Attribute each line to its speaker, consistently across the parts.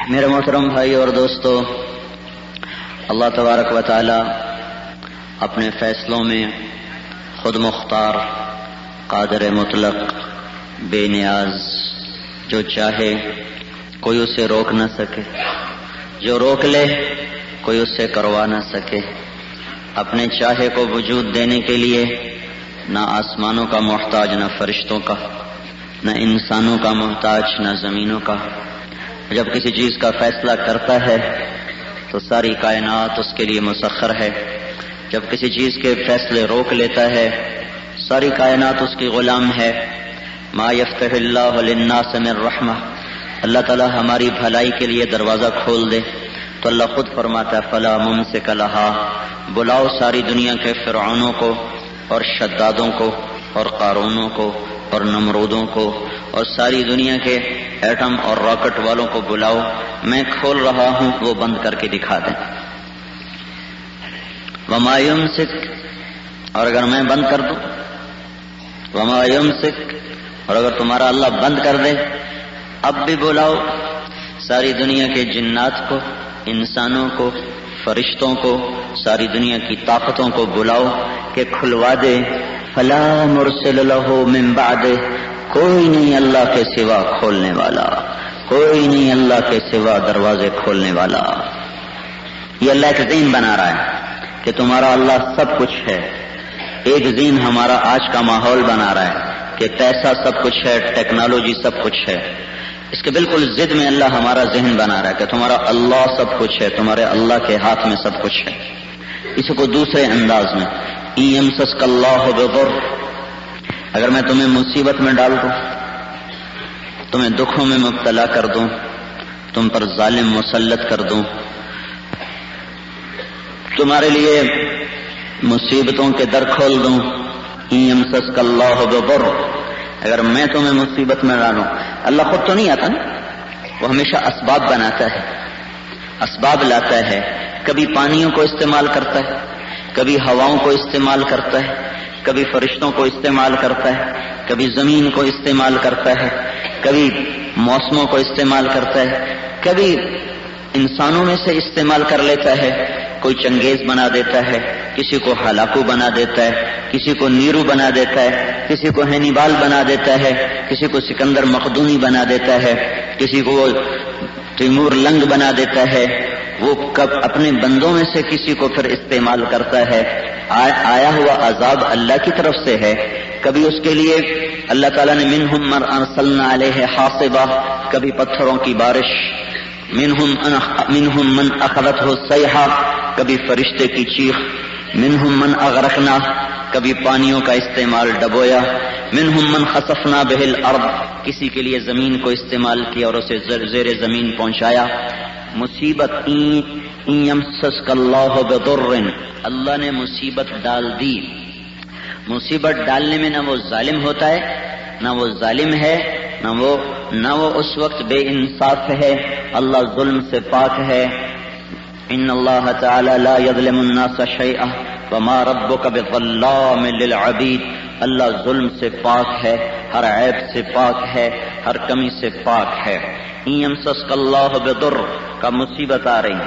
Speaker 1: میرے محترم بھائی اور دوستو، اللہ تبارک و تعالی اپنے فیصلوں میں خود مختار، قادر مطلق، بے نیاز، جو چاہے کوئی اسے روک نہ سکے، جو روک لے کوئی اسے کروا نہ سکے، اپنے چاہے کو وجود دینے کے لیے نہ آسمانوں کا محتاج، نہ فرشتوں کا، نہ انسانوں کا محتاج، نہ زمینوں کا۔ جب کسی چیز کا فیصلہ کرتا ہے تو ساری کائنات اس کے لیے مسخر ہے، جب کسی چیز کے فیصلے روک لیتا ہے ساری کائنات اس کی غلام ہے۔ ما یفتح اللہ للناس من رحمہ، اللہ تعالیٰ ہماری بھلائی کے لیے دروازہ کھول دے تو اللہ خود فرماتا ہے فلا ممسک لہا، بلاؤ ساری دنیا کے فرعونوں کو اور شدادوں کو اور قارونوں کو اور نمرودوں کو اور ساری دنیا کے ایٹم اور راکٹ والوں کو بلاؤ، میں کھول رہا ہوں، وہ بند کر کے دکھا دیں۔ وما یمسک، اور اگر میں بند کر دوں، وما یمسک، اور اگر تمہارا اللہ بند کر دے، اب بھی بلاؤ ساری دنیا کے جنات کو، انسانوں کو، فرشتوں کو، ساری دنیا کی طاقتوں کو بلاؤ کہ کھلوا دے۔ فلا مرسل لہ من بعدہ، کوئی نہیں اللہ کے سوا کھولنے والا، کوئی نہیں اللہ کے سوا دروازے کھولنے والا۔ یہ اللہ ایک ذہن بنا رہا ہے کہ تمہارا اللہ سب کچھ ہے، ایک ذہن ہمارا آج کا ماحول بنا رہا ہے کہ پیسہ سب کچھ ہے، ٹیکنالوجی سب کچھ ہے۔ اس کے بالکل ضد میں اللہ ہمارا ذہن بنا رہا ہے کہ تمہارا اللہ سب کچھ ہے، تمہارے اللہ کے ہاتھ میں سب کچھ ہے۔ اس کو دوسرے انداز میں ان یمسسک اللہ بضر، اگر میں تمہیں مصیبت میں ڈال دوں، تمہیں دکھوں میں مبتلا کر دوں، تم پر ظالم مسلط کر دوں، تمہارے لیے مصیبتوں کے در کھول دوں، ان یمسسک اللہ بضر، اگر میں تمہیں مصیبت میں ڈالوں، اللہ خود تو نہیں آتا نا، وہ ہمیشہ اسباب بناتا ہے، اسباب لاتا ہے، کبھی پانیوں کو استعمال کرتا ہے، کبھی ہواؤں کو استعمال کرتا ہے، کبھی فرشتوں کو استعمال کرتا ہے، کبھی زمین کو استعمال کرتا ہے، کبھی موسموں کو استعمال کرتا ہے، کبھی انسانوں میں سے استعمال کر لیتا ہے، کوئی چنگیز بنا دیتا ہے، کسی کو ہلاکو بنا دیتا ہے، کسی کو نیرو بنا دیتا ہے، کسی کو ہینیبال بنا دیتا ہے، کسی کو سکندر مقدونی بنا دیتا ہے، کسی کو تیمور لنگ بنا دیتا ہے، وہ کب اپنے بندوں میں سے کسی کو پھر استعمال کرتا ہے۔ آیا ہوا عذاب اللہ کی طرف سے ہے، کبھی اس کے لیے اللہ تعالیٰ نے منہم من ارسلنا علیہ حاصبہ، کبھی پتھروں کی بارش، منہم من اخذتہ الصیحہ، کبھی فرشتے کی چیخ، منہم من اغرقنا، کبھی پانیوں کا استعمال ڈبویا، منہم من خسفنا بہ الارض، کسی کے لیے زمین کو استعمال کیا اور اسے زیر زمین پہنچایا۔ مصیبت ان یمسسک اللہ بضر، اللہ نے مصیبت ڈال دی۔ مصیبت ڈالنے میں نہ وہ ظالم ہوتا ہے، نہ وہ ظالم ہے، نہ وہ اس وقت بے انصاف ہے، اللہ ظلم سے پاک ہے۔ ان اللہ تعالی لا یظلم الناس شیئا وما ربک بظلام للعبید، اللہ ظلم سے پاک ہے، ہر عیب سے پاک ہے، ہر کمی سے پاک ہے۔ ان یمسسک اللہ بضر کا مصیبت آ رہی،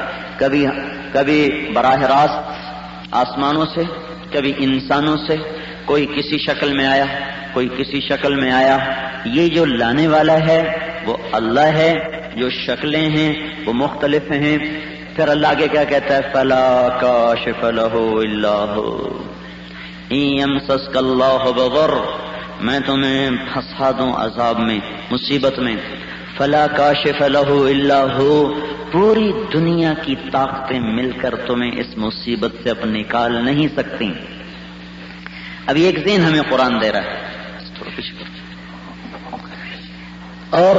Speaker 1: کبھی براہ راست آسمانوں سے، کبھی انسانوں سے، کوئی کسی شکل میں آیا، کوئی کسی شکل میں آیا، یہ جو لانے والا ہے وہ اللہ ہے، جو شکلیں ہیں وہ مختلف ہیں۔ پھر اللہ آگے کیا کہتا ہے؟ فلا کاشف لہ الا ہو، ان یمسسک اللہ بضر، میں تمہیں پھنسا دوں عذاب میں، مصیبت میں، فلا کاشف لہ الا ہو، پوری دنیا کی طاقتیں مل کر تمہیں اس مصیبت سے اب نکال نہیں سکتی۔ اب یہ ایک ذہن ہمیں قرآن دے رہا ہے، اور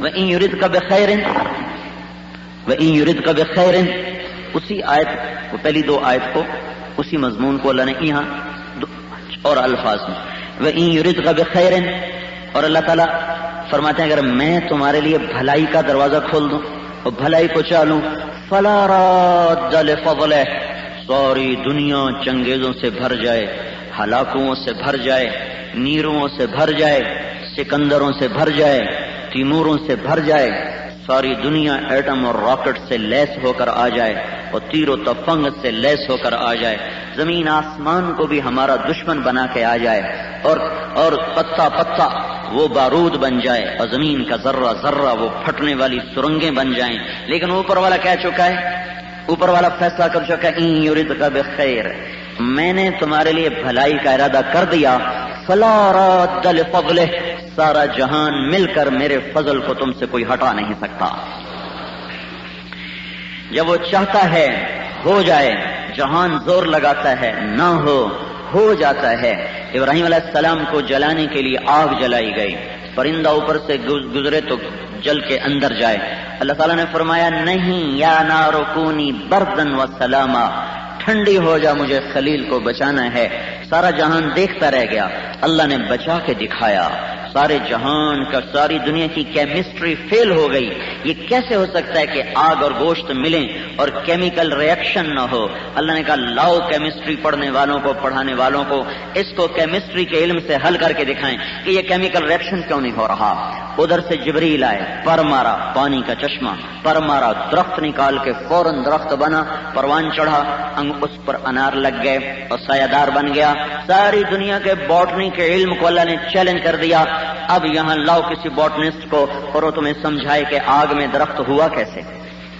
Speaker 1: وَإِن يُرِدْكَ بِخَيْرٍ وَإِن يُرِدْكَ بِخَيْرٍ، اسی آیت کو، پہلی دو آیت کو، اسی مضمون کو اللہ نے یہاں اور الفاظ میں وَإِن يُرِدْكَ بِخَيْرٍ، اور اللہ تعالیٰ فرماتے ہیں اگر میں تمہارے لیے بھلائی کا دروازہ کھول دوں اور بھلائی کو چالوں، فَلَا رَادَّ لِفَضْلِهِ، ساری دنیا چنگیزوں سے بھر جائے، ہلاکوں سے بھر جائے، نیروؤں سے بھر جائے، سکندروں سے بھر جائے، تیموروں سے بھر جائے، ساری دنیا ایٹم اور راکٹ سے لیس ہو کر آ جائے اور تیر و تفنگ سے لیس ہو کر آ جائے، زمین آسمان کو بھی ہمارا دشمن بنا کے آ جائے اور پتا پتا وہ بارود بن جائے اور زمین کا ذرہ ذرہ وہ پھٹنے والی سرنگیں بن جائیں، لیکن اوپر والا کہہ چکا ہے، اوپر والا فیصلہ کر چکا ہے، ان یردک بخیر، میں نے تمہارے لیے بھلائی کا ارادہ کر دیا، فلا راد لفضلہ، سارا جہان مل کر میرے فضل کو تم سے کوئی ہٹا نہیں سکتا۔ جب وہ چاہتا ہے ہو جائے، جہان زور لگاتا ہے نہ ہو جاتا ہے۔ ابراہیم علیہ السلام کو جلانے کے لیے آگ جلائی گئی، پرندہ اوپر سے گزرے تو جل کے اندر جائے، اللہ تعالیٰ نے فرمایا نہیں، یا نار کونی بردن و سلاما، ٹھنڈی ہو جا، مجھے خلیل کو بچانا ہے۔ سارا جہان دیکھتا رہ گیا، اللہ نے بچا کے دکھایا۔ سارے جہان کا، ساری دنیا کی کیمسٹری فیل ہو گئی۔ یہ کیسے ہو سکتا ہے کہ آگ اور گوشت ملیں اور کیمیکل ریئیکشن نہ ہو؟ اللہ نے کہا لاؤ کیمسٹری پڑھنے والوں کو، پڑھانے والوں کو، اس کو کیمسٹری کے علم سے حل کر کے دکھائیں کہ یہ کیمیکل ریئیکشن کیوں نہیں ہو رہا۔ ادھر سے جبریل آئے، پر مارا پانی کا چشمہ، پر مارا درخت نکال کے فوراً درخت بنا، پروان چڑھا، اس پر انار لگ گئے اور سایہ دار بن گیا۔ ساری دنیا کے باٹنی کے علم کو اللہ نے چیلنج کر دیا، اب یہاں لاؤ کسی باٹنسٹ کو اور وہ تمہیں سمجھائے کہ آگ میں درخت ہوا کیسے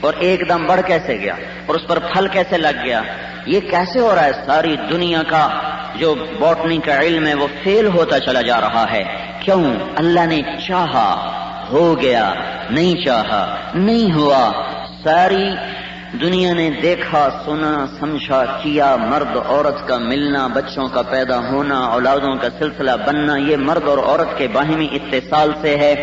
Speaker 1: اور ایک دم بڑھ کیسے گیا اور اس پر پھل کیسے لگ گیا، یہ کیسے ہو رہا ہے۔ ساری دنیا کا جو باٹنی کا علم ہے وہ فیل ہوتا چلا جا رہا ہے۔ کیوں؟ اللہ نے چاہا ہو گیا، نہیں چاہا نہیں ہوا۔ ساری دنیا نے دیکھا، سنا، سمجھا، کیا، مرد عورت کا ملنا، بچوں کا پیدا ہونا، اولادوں کا سلسلہ بننا، یہ مرد اور عورت کے باہمی اتصال سے ہے۔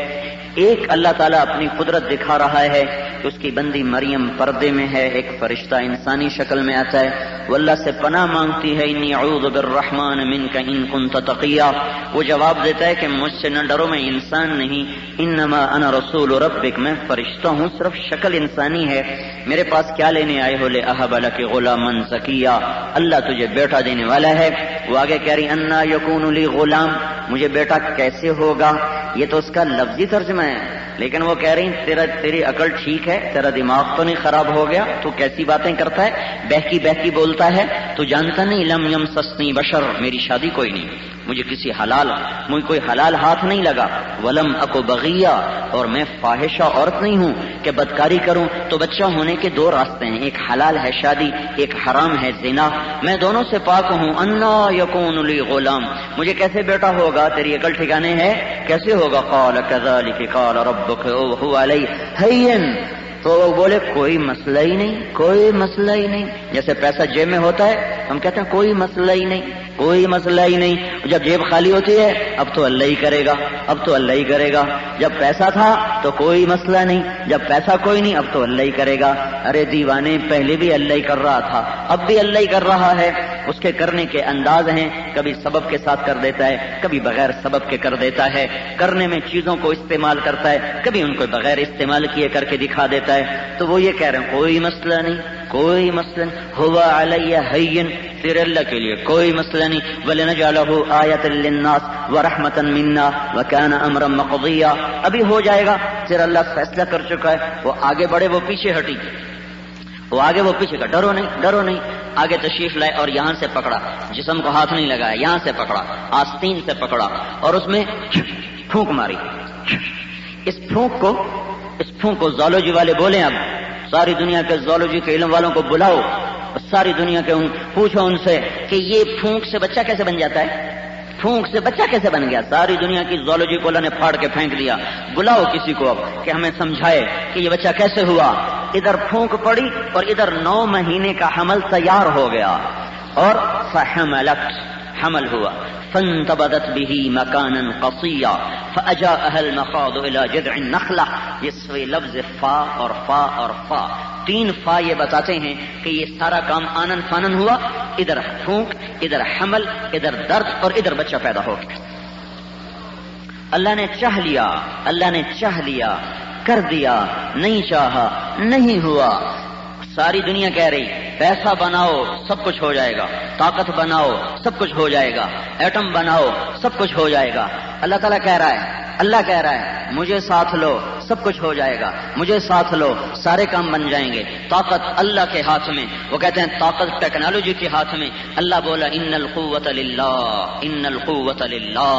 Speaker 1: ایک اللہ تعالیٰ اپنی قدرت دکھا رہا ہے کہ اس کی بندی مریم پردے میں ہے، ایک فرشتہ انسانی شکل میں آتا ہے، وہ اللہ سے پناہ مانگتی ہے، انی اعوذ بالرحمن منک ان کنت تقیا، وہ جواب دیتا ہے کہ مجھ سے نہ ڈرو، میں انسان نہیں، انما انا رسول ربک، میں فرشتہ ہوں، صرف شکل انسانی ہے، میرے پاس کیا لینے آئے ہو؟ لأہب لک غلاما زکیا، اللہ تجھے بیٹا دینے والا ہے۔ وہ آگے کہہ رہی انا یکون لی غلام، مجھے بیٹا کیسے ہوگا؟ یہ تو اس کا لفظی ترجمہ ہے، لیکن وہ کہہ رہی تیری عقل ٹھیک ہے، تیرا دماغ تو نہیں خراب ہو گیا؟ تو کیسی باتیں کرتا ہے، بہکی بہکی بولتا ہے، تو جانتا نہیں لم یمسسنی بشر، میری شادی کوئی نہیں، مجھے کوئی حلال ہاتھ نہیں لگا، ولم اکو بغیہ، اور میں فاحشہ عورت نہیں ہوں کہ بدکاری کروں۔ تو بچہ ہونے کے دو راستے ہیں، ایک حلال ہے شادی، ایک حرام ہے زنا، میں دونوں سے پاک ہوں۔ انا یکون لی غلام، مجھے کیسے بیٹا ہوگا؟ تیری عقل ٹھکانے ہے، کیسے ہوگا؟ قال کذالک قال ربک وهو علی ہین، تو وہ بولے کوئی مسئلہ ہی نہیں، کوئی مسئلہ ہی نہیں۔ جیسے پیسہ جیب میں ہوتا ہے ہم کہتے ہیں کوئی مسئلہ ہی نہیں، کوئی مسئلہ ہی نہیں، جب جیب خالی ہوتی ہے اب تو اللہ ہی کرے گا، اب تو اللہ ہی کرے گا، جب پیسہ تھا تو کوئی مسئلہ نہیں، جب پیسہ کوئی نہیں اب تو اللہ ہی کرے گا۔ ارے دیوانے، پہلے بھی اللہ ہی کر رہا تھا، اب بھی اللہ ہی کر رہا ہے۔ اس کے کرنے کے انداز ہیں، کبھی سبب کے ساتھ کر دیتا ہے، کبھی بغیر سبب کے کر دیتا ہے، کرنے میں چیزوں کو استعمال کرتا ہے، کبھی ان کو بغیر استعمال کیے کر کے دکھا دیتا ہے۔ تو وہ یہ کہہ رہے ہیں کوئی مسئلہ نہیں، کوئی مسئلہ نہیں، ہوا علی ہین، تیرے اللہ کے لیے کوئی مسئلہ نہیں، وَلِنَجْعَلَهُ آیَةً لِلنَّاسِ وَرَحْمَةً مِنَّا وَكَانَ أَمْرًا مَقْضِيًّا، ابھی ہو جائے گا، تیرا اللہ فیصلہ کر چکا ہے۔ وہ آگے بڑھے، وہ پیچھے ہٹی، وہ آگے وہ پیچھے کا، ڈرو نہیں ڈرو نہیں، آگے تشریف لائے اور یہاں سے پکڑا، جسم کو ہاتھ نہیں لگایا، یہاں سے پکڑا، آستین سے پکڑا اور اس میں پھونک ماری۔ اس پھونک کو زالوجی والے بولیں، اب ساری دنیا کے زالوجی کے علم والوں کو بلاؤ، ساری دنیا کے پوچھو ان سے کہ یہ پھونک سے بچہ کیسے بن جاتا ہے، پھونک سے بچہ کیسے بن گیا؟ ساری دنیا کی زالوجی کو اللہ نے پھاڑ کے پھینک دیا۔ بلاؤ کسی کو اب کہ ہمیں سمجھائے کہ یہ بچہ کیسے ہوا۔ ادھر پھونک پڑی اور ادھر 9 مہینے کا حمل تیار ہو گیا اور فحملت، حمل ہوا، فانتبذت به مكانا قصيا فاجاءها المخاض الى جذع النخلة۔ یہ لفظ فا اور فا اور فا، 3 فا یہ بتاتے ہیں کہ یہ سارا کام آنن فانن ہوا، ادھر پھونک، ادھر حمل، ادھر درد اور ادھر بچہ پیدا ہو گیا۔ اللہ نے چاہ لیا، اللہ نے چاہ لیا، کر دیا، نہیں چاہا نہیں ہوا۔ ساری دنیا کہہ رہی پیسہ بناؤ سب کچھ ہو جائے گا، طاقت بناؤ سب کچھ ہو جائے گا، ایٹم بناؤ سب کچھ ہو جائے گا۔ اللہ تعالیٰ کہہ رہا ہے اللہ کہہ رہا ہے مجھے ساتھ لو سب کچھ ہو جائے گا، مجھے ساتھ لو سارے کام بن جائیں گے۔ طاقت اللہ کے ہاتھ میں، وہ کہتے ہیں طاقت ٹیکنالوجی کے ہاتھ میں۔ اللہ بولا ان القوت للہ، ان القوت للہ،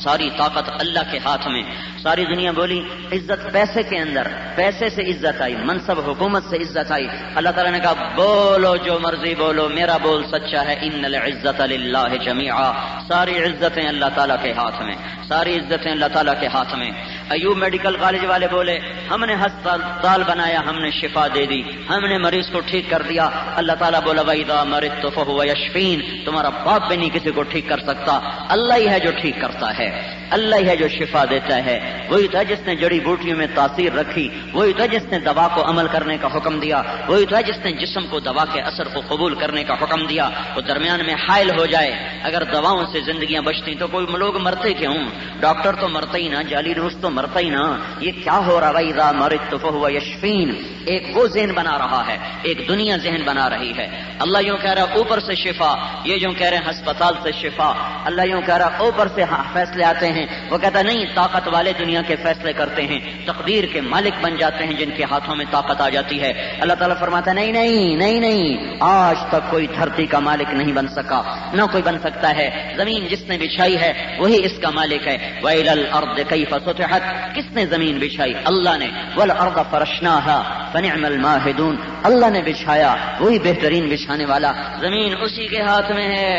Speaker 1: ساری طاقت اللہ کے ہاتھ میں۔ ساری دنیا بولی عزت پیسے کے اندر، پیسے سے عزت آئی، منصب حکومت سے عزت آئی۔ اللہ تعالیٰ نے کہا بولو جو مرضی بولو، میرا بول سچا ہے، ان العزت للہ جمیعا، ساری عزتیں اللہ تعالیٰ کے ہاتھ میں، ساری عزتیں اللہ تعالیٰ کے ہاتھ میں۔ ایوب میڈیکل کالج والے بولے ہم نے ہسپتال بنایا، ہم نے شفا دے دی، ہم نے مریض کو ٹھیک کر دیا۔ اللہ تعالیٰ بولا وَإِذَا مَرِضْتُ فَهُوَ يَشْفِينِ، تمہارا باپ بھی نہیں کسی کو ٹھیک کر سکتا، اللہ ہی ہے جو ٹھیک کرتا ہے، اللہ ہی ہے جو شفا دیتا ہے۔ وہی تھا جس نے جڑی بوٹیوں میں تاثیر رکھی، وہی تھا جس نے دوا کو عمل کرنے کا حکم دیا، وہی تھا جس نے جسم کو دوا کے اثر کو قبول کرنے کا حکم دیا۔ وہ درمیان میں حائل ہو جائے، اگر دواؤں سے زندگیاں بچتی تو کوئی لوگ مرتے کیوں؟ ڈاکٹر تو مرتا ہی نہ، جعلی روس تو مرتا ہی نہ، یہ کیا ہو رہا؟ وَإِذَا مَرِضْتُ فَهُوَ يَشْفِينِ، ایک وہ ذہن بنا رہا ہے، ایک دنیا ذہن بنا رہی ہے۔ اللہ یوں کہہ رہا اوپر سے شفا، یہ جو کہہ رہے ہیں ہسپتال سے شفا، اللہ یوں کہہ رہا اوپر سے فیصلے آتے ہیں، وہ کہتا نہیں طاقت والے دنیا کے فیصلے کرتے ہیں، تقدیر کے مالک بن جاتے ہیں جن کے ہاتھوں میں طاقت آ جاتی ہے۔ اللہ تعالیٰ فرماتا ہے نہیں نہیں نہیں نہیں، آج تک کوئی دھرتی کا مالک نہیں بن سکا، نہ کوئی بن سکتا ہے۔ زمین جس نے بچھائی ہے وہی اس کا مالک ہے۔ وَإِلَى الْأَرْضِ كَيْفَ سُطِحَتْ، کس نے زمین بچھائی؟ اللہ نے۔ وَالْأَرْضَ فَرَشْنَاهَا فَنِعْمَ الْمَاهِدُونَ، اللہ نے بچھایا، وہی بہترین بچھانے والا۔ زمین اسی کے ہاتھ میں ہے،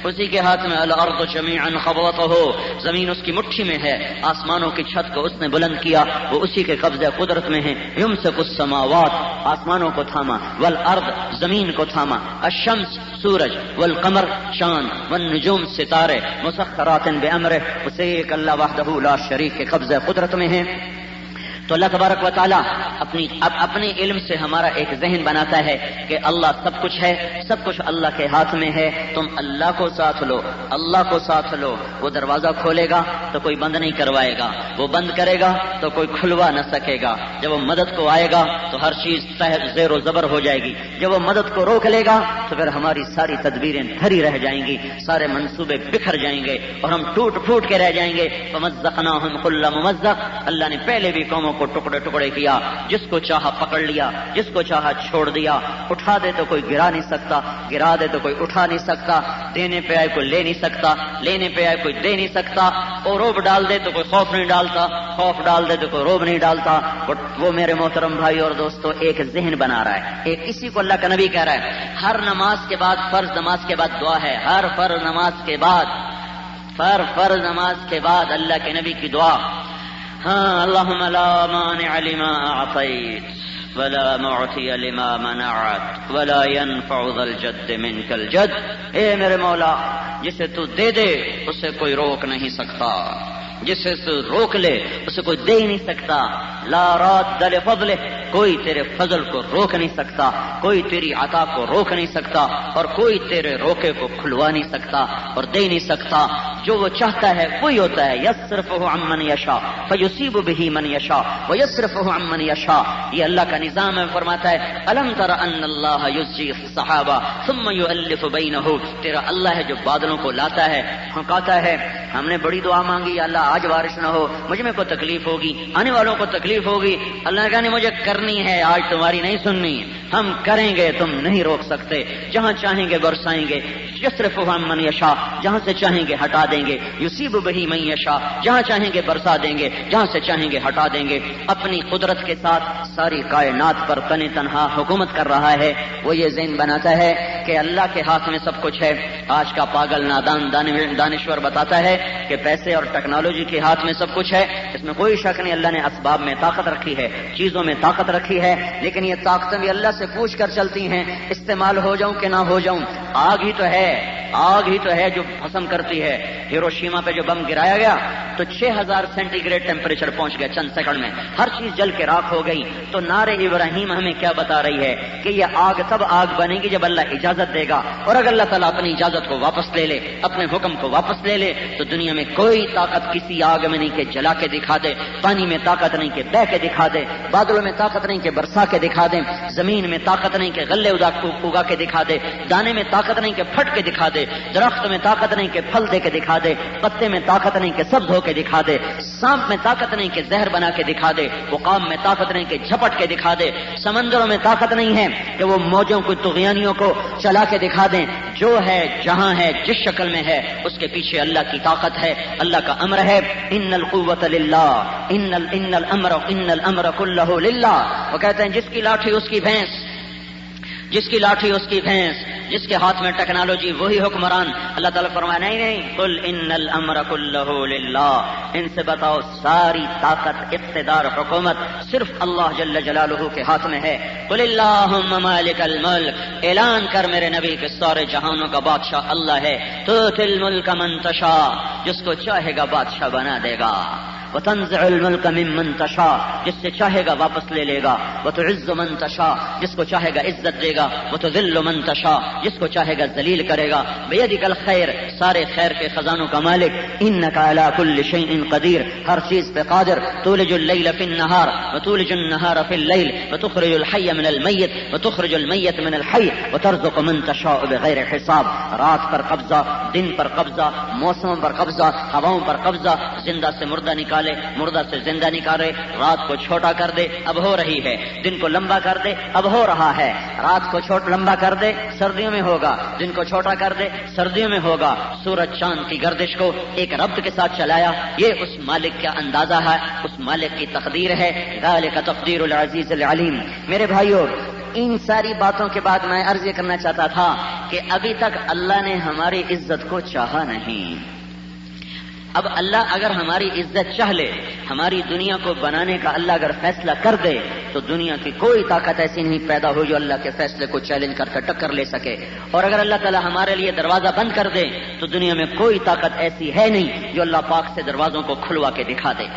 Speaker 1: اسی کے ہاتھ میں۔ الْأَرْضُ جَمِيعًا قَبْضَتُهُ، زمین اس کی مٹھی میں ہے، آسمانوں کی چھت کو اس نے بلند کیا، وہ اسی کے قبضہ قدرت میں ہے۔ يُمْسِكُ السَّمَاوَاتِ، آسمانوں کو تھاما، وَالْأَرْض، زمین کو تھاما، الشمس، سورج، والقمر، چاند، والنجوم، ستارے، مسخرات بأمرہ، اسے ایک اللہ وحدہ لا شریک کے قبضہ قدرت میں ہے۔ تو اللہ تبارک و تعالیٰ اپنے علم سے ہمارا ایک ذہن بناتا ہے کہ اللہ سب کچھ ہے، سب کچھ اللہ کے ہاتھ میں ہے، تم اللہ کو ساتھ لو، اللہ کو ساتھ لو۔ وہ دروازہ کھولے گا تو کوئی بند نہیں کروائے گا، وہ بند کرے گا تو کوئی کھلوا نہ سکے گا۔ جب وہ مدد کو آئے گا تو ہر چیز زیر و زبر ہو جائے گی، جب وہ مدد کو روک لے گا تو پھر ہماری ساری تدبیریں دھری رہ جائیں گی، سارے منصوبے بکھر جائیں گے اور ہم ٹوٹ پھوٹ کے رہ جائیں گے۔ فَمَزَّقْنَاهُمْ كُلَّ مُمَزَّقٍ، اللہ نے پہلے بھی قوموں کو ٹکڑے ٹکڑے کیا، جس کو چاہا پکڑ لیا، جس کو چاہا چھوڑ دیا۔ اٹھا دے تو کوئی گرا نہیں سکتا، گرا دے تو کوئی اٹھا نہیں سکتا، دینے پہ آئے کوئی لے نہیں سکتا، لینے پہ آئے کوئی دے نہیں سکتا، اور روب ڈال دے تو کوئی خوف نہیں ڈالتا، خوف ڈال دے تو کوئی روب نہیں ڈالتا۔ وہ میرے محترم بھائی اور دوستو ایک ذہن بنا رہا ہے، ایک اسی کو اللہ کا نبی کہہ رہا ہے۔ ہر نماز کے بعد، فرض نماز کے بعد دعا ہے، ہر فرض نماز کے بعد، فرض نماز کے بعد اللہ کے نبی کی دعا، ہاں اللہم لا مانع لما اعطیت ولا معطی لما منعت ولا ينفع ذا الجد منک الجد، اے میرے مولا جسے تو دے دے اسے کوئی روک نہیں سکتا، جسے تو روک لے اسے کوئی دے ہی نہیں سکتا۔ لا راد لفضلہ، کوئی تیرے فضل کو روک نہیں سکتا، کوئی تیری عطا کو روک نہیں سکتا، اور کوئی تیرے روکے کو کھلوا نہیں سکتا اور دے نہیں سکتا۔ جو وہ چاہتا ہے وہی ہوتا ہے۔ یصرفہ عن من یشاء فیصیب بہ من یشاء ویصرفہ عن من یشاء، یہ اللہ کا نظام ہے۔ فرماتا ہے الم تر ان اللہ یزجی السحابہ ثم یؤلف بینہ، تیرا اللہ ہے جو بادلوں کو لاتا ہے، پھونکاتا ہے۔ ہم نے بڑی دعا مانگی اللہ آج بارش نہ ہو، مجھ میں کو تکلیف ہوگی، آنے والوں کو تکلیف ہوگی، اللہ نے کہا نہیں مجھے کرنی ہے، آج تمہاری نہیں سننی، ہم کریں گے، تم نہیں روک سکتے۔ جہاں چاہیں گے برسائیں گے، یصرفہ عن من یشاء، جہاں سے چاہیں گے ہٹا دیں گے، یصیب بہ من یشاء، جہاں چاہیں گے برسا دیں گے، جہاں سے چاہیں گے ہٹا دیں گے۔ اپنی قدرت کے ساتھ ساری کائنات پر تن تنہا حکومت کر رہا ہے۔ وہ یہ ذہن بناتا ہے کہ اللہ کے ہاتھ میں سب کچھ ہے۔ آج کا پاگل نادان دانشور بتاتا ہے کہ پیسے اور ٹیکنالوجی کے ہاتھ میں سب کچھ ہے، اس میں کوئی شک نہیں، اللہ نے اسباب میں طاقت رکھی ہے، چیزوں میں طاقت رکھی ہے، لیکن یہ طاقتیں بھی اللہ سے پوچھ کر چلتی ہیں، استعمال ہو جاؤں کہ نہ ہو جاؤں۔ آگ ہی تو ہے، آگ ہی تو ہے جو بھسم کرتی ہے۔ ہیروشیما پہ جو بم گرایا گیا تو 6000 سینٹی گریڈ ٹیمپریچر پہنچ گیا چند سیکنڈ میں، ہر چیز جل کے راکھ ہو گئی۔ تو نعرہ ابراہیم ہمیں کیا بتا رہی ہے کہ یہ آگ تب آگ بنے گی جب اللہ اجازت دے گا، اور اگر اللہ تعالیٰ اپنی اجازت کو واپس لے لے، اپنے حکم کو واپس لے لے، تو دنیا میں کوئی طاقت کسی آگ میں نہیں کہ جلا کے دکھا دے، پانی میں طاقت نہیں کہ بہہ کے دکھا دے، بادلوں میں طاقت نہیں کہ برسا کے دکھا دے، زمین میں طاقت نہیں کہ غلے اگا کے دکھا دے، دانے میں طاقت نہیں کہ پھٹ کے دکھا دے، درخت میں طاقت نہیں کہ پھل دے کے دکھا دے، پتے میں طاقت نہیں کہ سبز ہو کے دکھا دے، سانپ میں طاقت نہیں کہ زہر بنا کے دکھا دے، عقاب میں طاقت نہیں کہ جھپٹ کے دکھا دے، سمندروں میں طاقت نہیں ہے کہ وہ موجوں کو طغیانیوں کو چلا کے دکھا دیں۔ جو ہے جہاں ہے جس شکل میں ہے اس کے پیچھے اللہ کی طاقت ہے، اللہ کا امر ہے۔ ان القوت للہ ان الامر کلہ للہ۔ وہ کہتے ہیں جس کی لاٹھی اس کی بھینس، جس کی لاٹھی اس کی بھینس، جس کے ہاتھ میں ٹیکنالوجی وہی حکمران۔ اللہ تعالیٰ فرمایا نہیں قل ان الامر کلہ للہ، ان سے بتاؤ ساری طاقت اقتدار حکومت صرف اللہ جل جلالہ کے ہاتھ میں ہے۔ قل اللہم مالک الملک، اعلان کر میرے نبی کہ سارے جہانوں کا بادشاہ اللہ ہے۔ تؤتی الملک من تشاء، جس کو چاہے گا بادشاہ بنا دے گا۔ وتنزع الملک ممن تشاء، جس سے چاہے گا واپس لے لے گا۔ وتعز من تشاء، جس کو چاہے گا عزت دے گا۔ وتذل من تشاء، جس کو چاہے گا ذلیل کرے گا۔ بیدک الخیر، سارے خیر کے خزانوں کا مالک۔ انک علی کل شیء قدیر، ہر چیز پہ قادر۔ تولج اللیل فی النہار وتولج النہار فی اللیل وتخرج الحی من المیت وتخرج المیت من الحی وترزق من تشاء بغیر حساب۔ رات پر قبضہ، دن پر قبضہ، موسموں پر قبضہ، ہواؤں پر قبضہ، زندہ سے مردہ نکالے، مردہ سے زندہ نکالے۔ رات کو چھوٹا کر دے، اب ہو رہی ہے۔ دن کو لمبا کر دے، اب ہو رہا ہے۔ رات کو لمبا کر دے، سردیوں میں ہوگا۔ دن کو چھوٹا کر دے، سردیوں میں ہوگا۔ سورج چاند کی گردش کو ایک ربط کے ساتھ چلایا، یہ اس مالک کا اندازہ ہے، اس مالک کی تقدیر ہے۔ ذالک تقدیر العزیز العلیم۔ میرے بھائیو، ان ساری باتوں کے بعد میں عرض یہ کرنا چاہتا تھا کہ ابھی تک اللہ نے ہماری عزت کو چاہا نہیں۔ اب اللہ اگر ہماری عزت چاہ لے، ہماری دنیا کو بنانے کا اللہ اگر فیصلہ کر دے تو دنیا کی کوئی طاقت ایسی نہیں پیدا ہو جو اللہ کے فیصلے کو چیلنج کر کے ٹکر لے سکے۔ اور اگر اللہ تعالیٰ ہمارے لیے دروازہ بند کر دے تو دنیا میں کوئی طاقت ایسی ہے نہیں جو اللہ پاک سے دروازوں کو کھلوا کے دکھا دے۔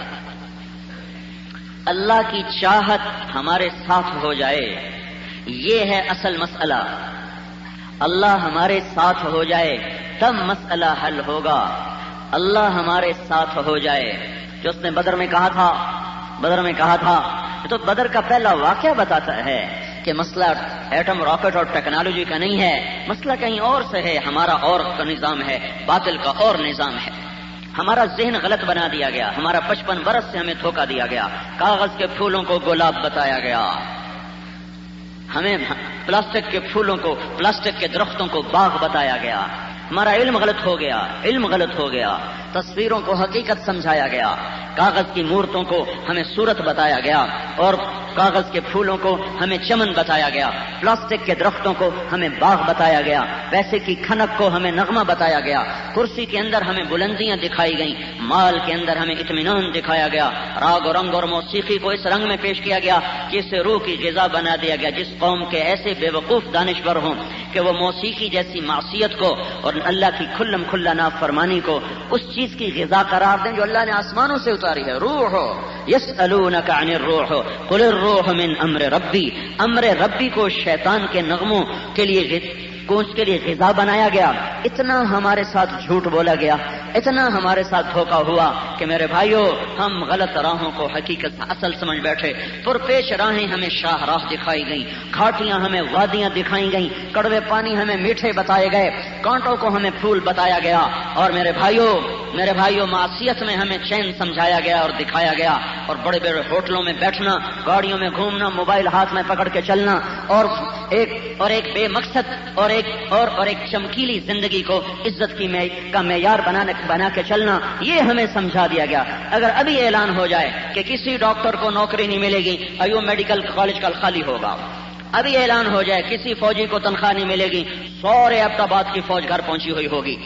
Speaker 1: اللہ کی چاہت ہمارے ساتھ ہو جائے، یہ ہے اصل مسئلہ۔ اللہ ہمارے ساتھ ہو جائے تب مسئلہ حل ہوگا۔ اللہ ہمارے ساتھ ہو جائے، جو اس نے بدر میں کہا تھا تو بدر کا پہلا واقعہ بتاتا ہے کہ مسئلہ ایٹم راکٹ اور ٹیکنالوجی کا نہیں ہے، مسئلہ کہیں اور سے ہے۔ ہمارا اور کا نظام ہے، باطل کا اور نظام ہے۔ ہمارا ذہن غلط بنا دیا گیا، ہمارا 55 برس سے ہمیں دھوکہ دیا گیا۔ کاغذ کے پھولوں کو گلاب بتایا گیا، ہمیں پلاسٹک کے پھولوں کو، پلاسٹک کے درختوں کو باغ بتایا گیا۔ ہمارا علم غلط ہو گیا، تصویروں کو حقیقت سمجھایا گیا، کاغذ کی مورتوں کو ہمیں صورت بتایا گیا، اور کاغذ کے پھولوں کو ہمیں چمن بتایا گیا، پلاسٹک کے درختوں کو ہمیں باغ بتایا گیا، پیسے کی کھنک کو ہمیں نغمہ بتایا گیا، کرسی کے اندر ہمیں بلندیاں دکھائی گئیں، مال کے اندر ہمیں اطمینان دکھایا گیا، راگ و رنگ اور موسیقی کو اس رنگ میں پیش کیا گیا کہ اسے روح کی غذا بنا دیا گیا۔ جس قوم کے ایسے بے وقوف دانشور ہوں کہ وہ موسیقی جیسی معصیت کو اور اللہ کی کھلم کھلا نافرمانی کو اس چیز کی غذا قرار دیں جو اللہ نے آسمانوں سے اتاری ہے۔ روح یسألونک عن الروح قل الروح من امر ربی، امر ربی کو شیطان کے نغموں کے لیے غذا بنایا گیا۔ اتنا ہمارے ساتھ جھوٹ بولا گیا، اتنا ہمارے ساتھ دھوکہ ہوا کہ میرے بھائیو ہم غلط راہوں کو حقیقت اصل سمجھ بیٹھے۔ پرپیش راہیں ہمیں شاہ راہ دکھائی گئیں، گھاٹیاں ہمیں وادیاں دکھائی گئیں، کڑوے پانی ہمیں میٹھے بتائے گئے، کانٹوں کو ہمیں پھول بتایا گیا، اور میرے بھائیو معصیت میں ہمیں چین سمجھایا گیا اور دکھایا گیا، اور بڑے بڑے ہوٹلوں میں بیٹھنا، گاڑیوں میں گھومنا، موبائل ہاتھ میں پکڑ کے چلنا، اور ایک بے مقصد اور ایک چمکیلی زندگی کو عزت کا معیار بنا کے چلنا، یہ ہمیں سمجھا دیا گیا۔ اگر ابھی اعلان ہو جائے کہ کسی ڈاکٹر کو نوکری نہیں ملے گی، ایوب میڈیکل کالج کل خالی ہوگا، ابھی اعلان ہو جائے کسی فوجی کو تنخواہ نہیں ملے گی، سورے ابتاباد کی فوج گھر پہنچی ہوئی ہوگی۔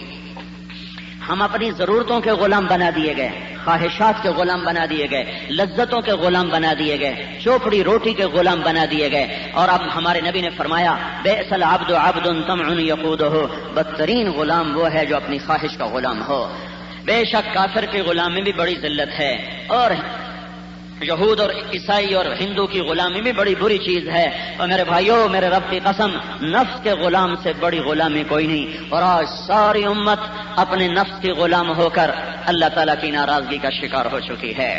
Speaker 1: ہم اپنی ضرورتوں کے غلام بنا دیے گئے، خواہشات کے غلام بنا دیے گئے، لذتوں کے غلام بنا دیے گئے، چوپڑی روٹی کے غلام بنا دیے گئے۔ اور اب ہمارے نبی نے فرمایا بئس العبد عبد طمع یقودہ، بدترین غلام وہ ہے جو اپنی خواہش کا غلام ہو۔ بے شک کافر کی غلامی بھی بڑی ذلت ہے، اور یہود اور عیسائی اور ہندو کی غلامی بھی بڑی بری چیز ہے۔ اور میرے بھائیوں، میرے رب کی قسم، نفس کے غلام سے بڑی غلامی کوئی نہیں۔ اور آج ساری امت اپنے نفس کی غلام ہو کر اللہ تعالیٰ کی ناراضگی کا شکار ہو چکی ہے۔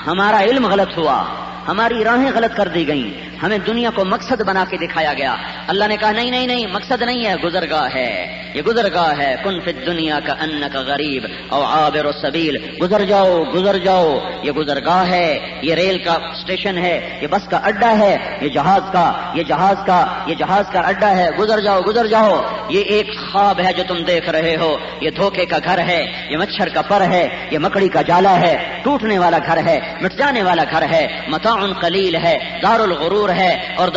Speaker 1: ہمارا علم غلط ہوا، ہماری راہیں غلط کر دی گئیں، ہمیں دنیا کو مقصد بنا کے دکھایا گیا۔ اللہ نے کہا نہیں مقصد نہیں ہے، گزرگاہ ہے۔ یہ گزرگاہ ہے. کن فی الدنیا کا انک غریب او عابر السبیل، گزر جاؤ گزر جاؤ. یہ گزرگاہ ہے، یہ ریل کا اسٹیشن ہے، یہ بس کا اڈا ہے، یہ جہاز کا اڈا ہے. گزر جاؤ گزر جاؤ. یہ ایک خواب ہے جو تم دیکھ رہے ہو، یہ دھوکے کا گھر ہے، یہ مچھر کا پر ہے، یہ مکڑی کا جالا ہے، ٹوٹنے والا گھر ہے، مٹ جانے والا گھر ہے. متاع قلیل ہے، دار الغرور ہے، اور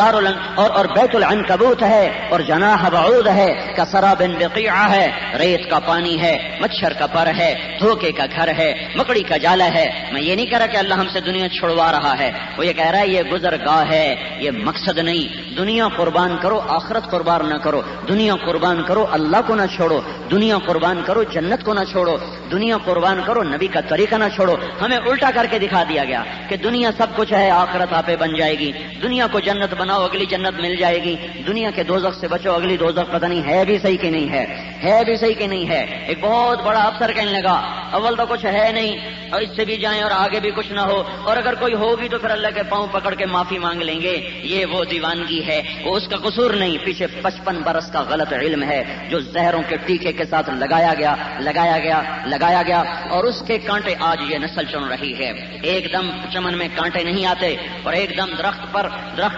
Speaker 1: بیت العنکبوت ہے، اور جناح بعود ہے، کسراب بقیعہ ہے. ریت کا پانی ہے، مچھر کا پر ہے، دھوکے کا گھر ہے، مکڑی کا جالا ہے. میں یہ نہیں کہہ رہا کہ اللہ ہم سے دنیا چھڑوا رہا ہے، وہ یہ کہہ رہا ہے یہ گزرگاہ ہے، یہ مقصد نہیں. دنیا قربان کرو، آخرت قربان نہ کرو. دنیا قربان کرو، اللہ کو نہ چھوڑو. دنیا قربان کرو، جنت کو نہ چھوڑو. دنیا قربان کرو، نبی کا طریقہ نہ چھوڑو. ہمیں الٹا کر کے دکھا دیا گیا کہ دنیا سب کچھ ہے، آخرت آپ بن جائے گی. دنیا کو جنت بناؤ، اگلی جنت مل جائے گی. دنیا کے دوزخ سے بچو، اگلی دوزخ پتہ نہیں ہے بھی صحیح کہ نہیں ہے، ہے بھی صحیح کہ نہیں ہے. ایک بہت بڑا افسر کہنے لگا اول تو کچھ ہے نہیں، اور اس سے بھی جائیں اور آگے بھی کچھ نہ ہو، اور اگر کوئی ہوگی تو پھر اللہ کے پاؤں پکڑ کے معافی مانگ لیں گے. یہ وہ دیوانگی ہے، وہ اس کا قصور نہیں، پیچھے 55 برس کا غلط علم ہے جو زہروں کے ٹیکے کے ساتھ لگایا گیا اور اس کے کانٹے آج یہ نسل چن رہی ہے. ایک دم چمن میں کانٹے نہیں آتے، اور ایک دم درخت